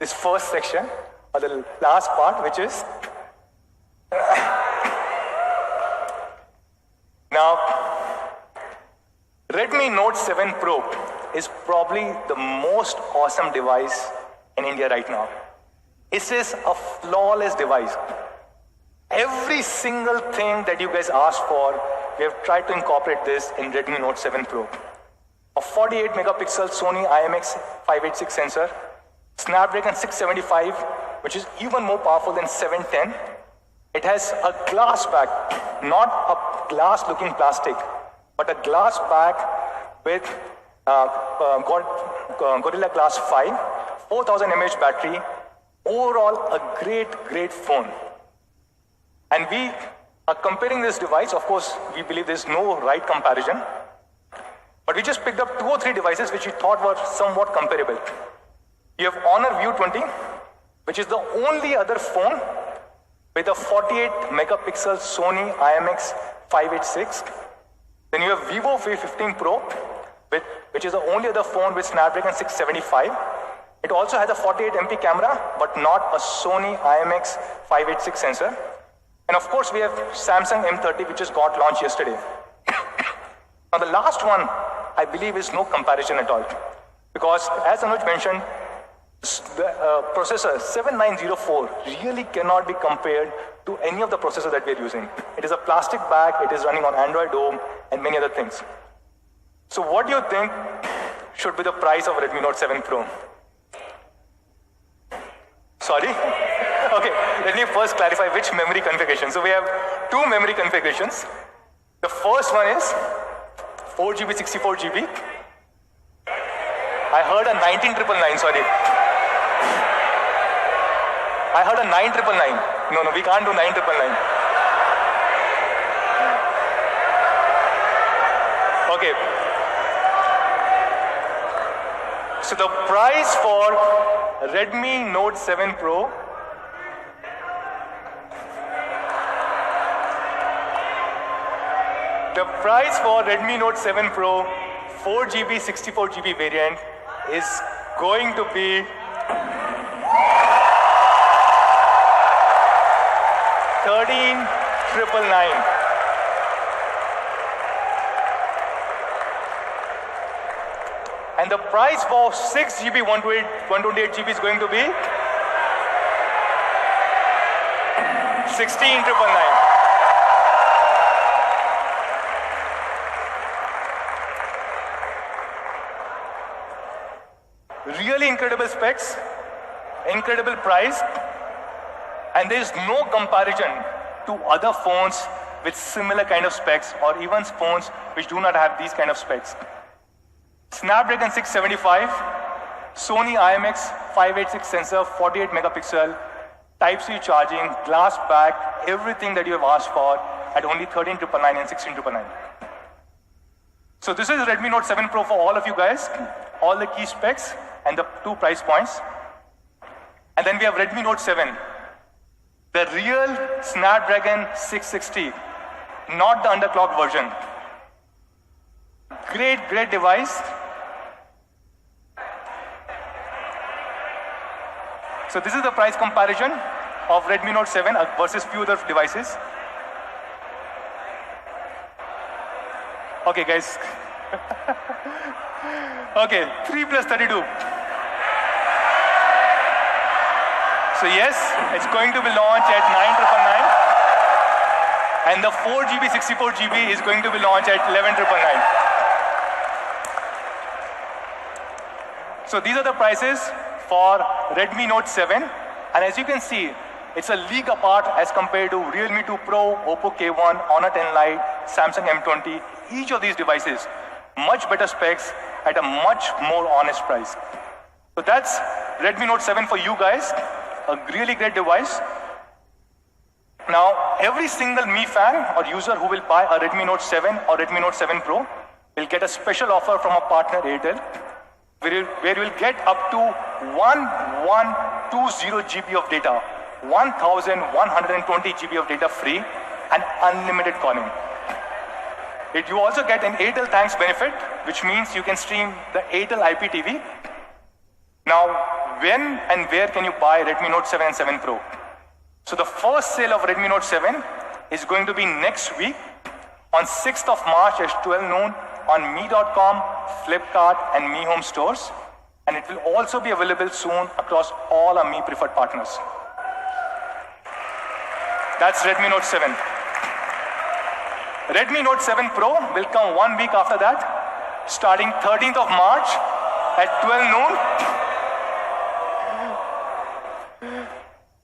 this first section, or the last part, which is now Redmi Note 7 Pro is probably the most awesome device in India right now. It is a flawless device. Every single thing that you guys asked for, we have tried to incorporate this in Redmi Note 7 Pro. A 48 megapixel Sony IMX586 sensor, Snapdragon 675, which is even more powerful than 710. It has a glass back, not a glass looking plastic, but a glass back with Gorilla Glass 5, 4000 mAh battery. Overall, a great phone. And we are comparing this device. Of course, we believe there's no right comparison. But we just picked up 2 or 3 devices which we thought were somewhat comparable. You have Honor View 20, which is the only other phone with a 48 megapixel Sony IMX586. Then you have Vivo V15 Pro, which is the only other phone with Snapdragon 675. It also has a 48 MP camera, but not a Sony IMX586 sensor. And of course, we have Samsung M30, which just got launched yesterday. Now, the last one, I believe, is no comparison at all. Because, as Anuj mentioned, the processor 7904 really cannot be compared to any of the processors that we are using. It is a plastic bag, it is running on Android Dome, and many other things. So, what do you think should be the price of Redmi Note 7 Pro? Sorry? Okay, let me first clarify which memory configuration. So we have 2 memory configurations. The first one is 4GB, 64GB. I heard a 19999, sorry. I heard a 9999. No, we can't do 9999. Okay. So the price for Redmi Note 7 Pro The price for Redmi Note 7 Pro 4GB, 64GB variant is going to be 13,999. And the price for 6 GB 128 GB is going to be 16,999. Really incredible specs, incredible price, and there is no comparison to other phones with similar kind of specs or even phones which do not have these kind of specs. Snapdragon 675, Sony IMX 586 sensor, 48 megapixel, Type-C charging, glass back, everything that you have asked for at only 13,999 and 16,999. So this is Redmi Note 7 Pro for all of you guys, all the key specs and the 2 price points. And then we have Redmi Note 7, the real Snapdragon 660, not the underclocked version. Great device. So this is the price comparison of Redmi Note 7 versus few other devices. Okay guys. Okay, 3 plus 32. So yes, it's going to be launched at 9,999, and the 4 GB 64 GB is going to be launched at 11,999. So these are the prices for Redmi Note 7, and as you can see, it's a league apart as compared to Realme 2 Pro, Oppo K1, Honor 10 Lite, Samsung M20. Each of these devices, much better specs at a much more honest price. So that's Redmi Note 7 for you guys, a really great device. Now, every single Mi fan or user who will buy a Redmi Note 7 or Redmi Note 7 Pro will get a special offer from a partner Airtel, where you will get up to 1120 GB of data, 1120 GB of data free, and unlimited calling. You also get an Airtel Thanks benefit, which means you can stream the Airtel IPTV. Now, when and where can you buy Redmi Note 7 and 7 Pro? So the first sale of Redmi Note 7 is going to be next week on 6th of March at 12 noon on Mi.com, Flipkart and Mi Home stores. And it will also be available soon across all our Mi preferred partners. That's Redmi Note 7. Redmi Note 7 Pro will come 1 week after that, starting 13th of March at 12 noon.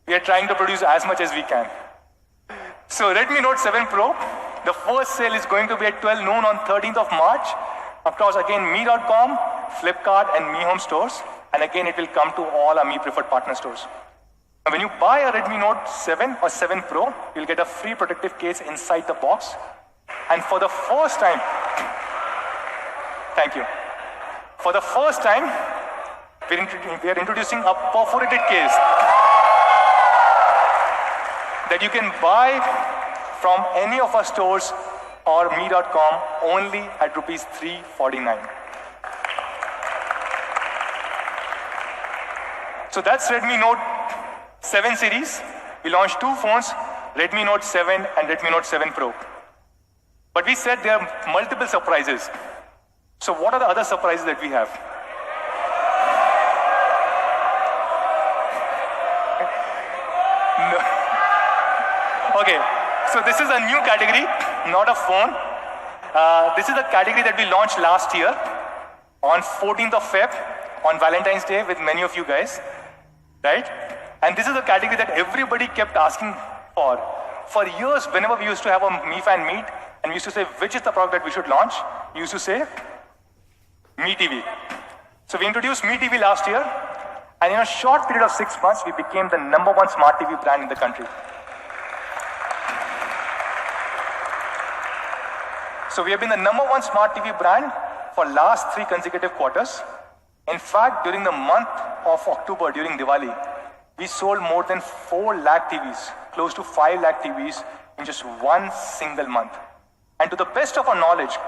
We are trying to produce as much as we can. So Redmi Note 7 Pro, the first sale is going to be at 12 noon on 13th of March across again Mi.com, Flipkart and Mi Home stores. And again, it will come to all our Mi preferred partner stores. Now, when you buy a Redmi Note 7 or 7 Pro, you'll get a free protective case inside the box. And for the first time, thank you. For the first time, we are introducing a perforated case that you can buy from any of our stores or Mi.com only at rupees 349. So that's Redmi Note 7 series. We launched 2 phones, Redmi Note 7 and Redmi Note 7 Pro. But we said there are multiple surprises. So what are the other surprises that we have? No. Okay, so this is a new category, not a phone. This is a category that we launched last year on 14th of Feb on Valentine's Day with many of you guys, right? And this is a category that everybody kept asking for. For years, whenever we used to have a Mi Fan meet and we used to say, which is the product that we should launch? We used to say, Mi TV. So we introduced Mi TV last year, and in a short period of 6 months, we became the #1 smart TV brand in the country. So we have been the #1 smart TV brand for last 3 consecutive quarters. In fact, during the month of October, during Diwali, we sold more than 4 lakh TVs, close to 5 lakh TVs in just one single month. And to the best of our knowledge,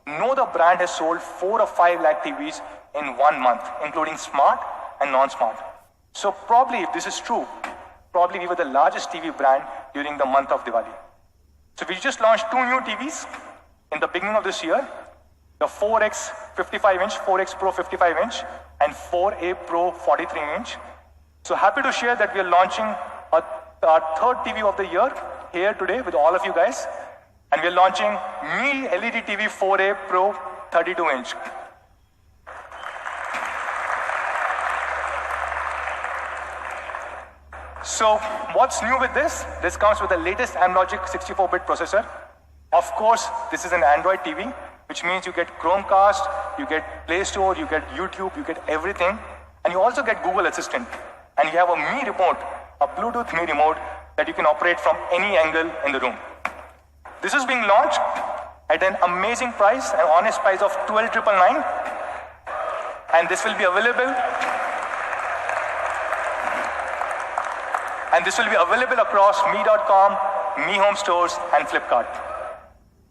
no other brand has sold 4 or 5 lakh TVs in 1 month, including smart and non-smart. So probably, if this is true, probably we were the largest TV brand during the month of Diwali. So we just launched 2 new TVs in the beginning of this year. the 4X 55-inch, 4X Pro 55-inch, and 4A Pro 43-inch. So happy to share that we are launching our third TV of the year here today with all of you guys. And we are launching Mi LED TV 4A Pro 32-inch. So what's new with this? This comes with the latest Amlogic 64-bit processor. Of course, this is an Android TV, which means you get Chromecast, you get Play Store, you get YouTube, you get everything. And you also get Google Assistant. And you have a Mi remote, a Bluetooth Mi remote that you can operate from any angle in the room. This is being launched at an amazing price, an honest price of 12,999. And this will be available. And this will be available across Mi.com, Mi Home Stores, and Flipkart.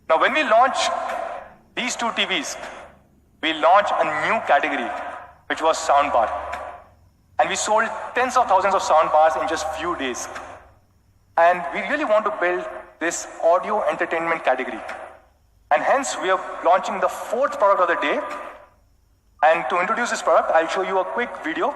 Now, when we launch these two TVs, we launched a new category, which was soundbar. And we sold tens of thousands of soundbars in just few days. And we really want to build this audio entertainment category. And hence, we are launching the fourth product of the day. And to introduce this product, I'll show you a quick video.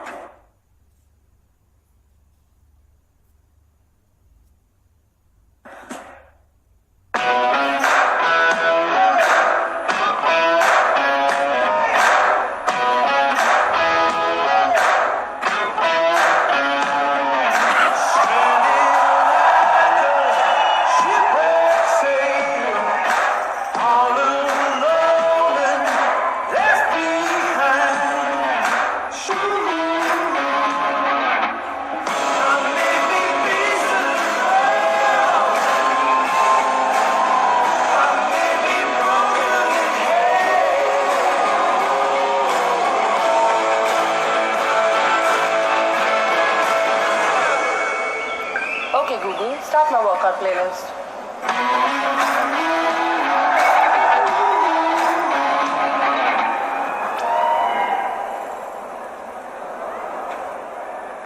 Okay, Google, start my workout playlist.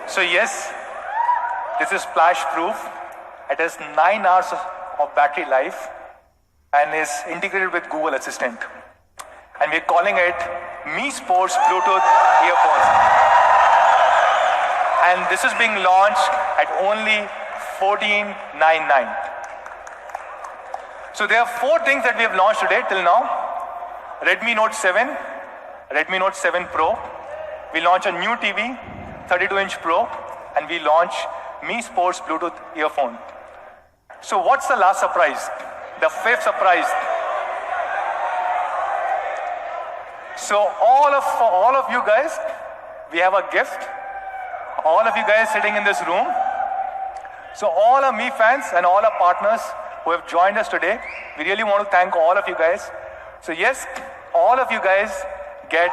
So yes, this is splash proof. It has 9 hours of battery life and is integrated with Google Assistant. And we're calling it Mi Sports Bluetooth earphones. And this is being launched at only 1499. So there are 4 things that we have launched today till now. Redmi Note 7, Redmi Note 7 Pro. We launch a new TV, 32-inch Pro, and we launch Mi Sports Bluetooth earphone. So what's the last surprise? The 5th surprise. So for all of you guys, we have a gift. All of you guys sitting in this room. So all our Mi fans and all our partners who have joined us today, we really want to thank all of you guys. So yes, all of you guys get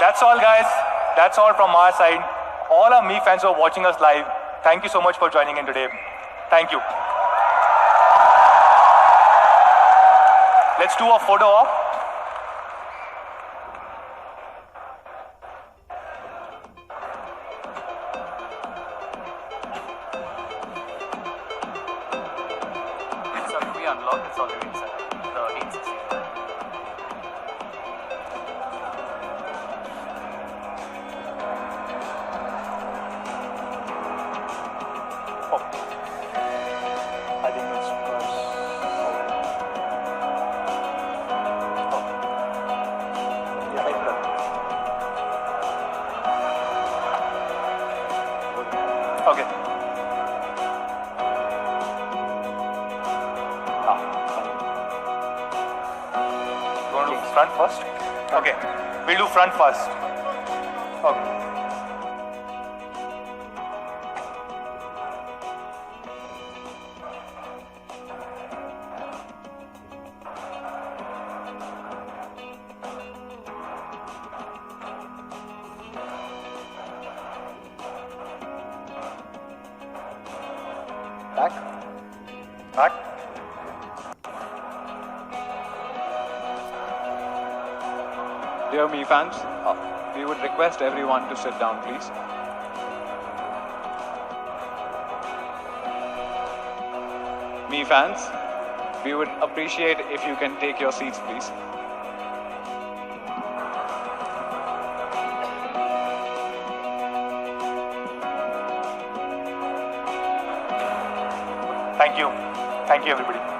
That's all, guys. That's all from our side. All our Mi fans who are watching us live, thank you so much for joining in today. Thank you. Let's do a photo op. So if we unlock, it's already inside the 860. I think it's first. Yeah, right there. Okay. You want to do front first? Okay. We'll do front first. Okay. Back. Back. Dear Mi fans, we would request everyone to sit down, please. Mi fans, we would appreciate if you can take your seats, please. Thank you. Thank you, everybody.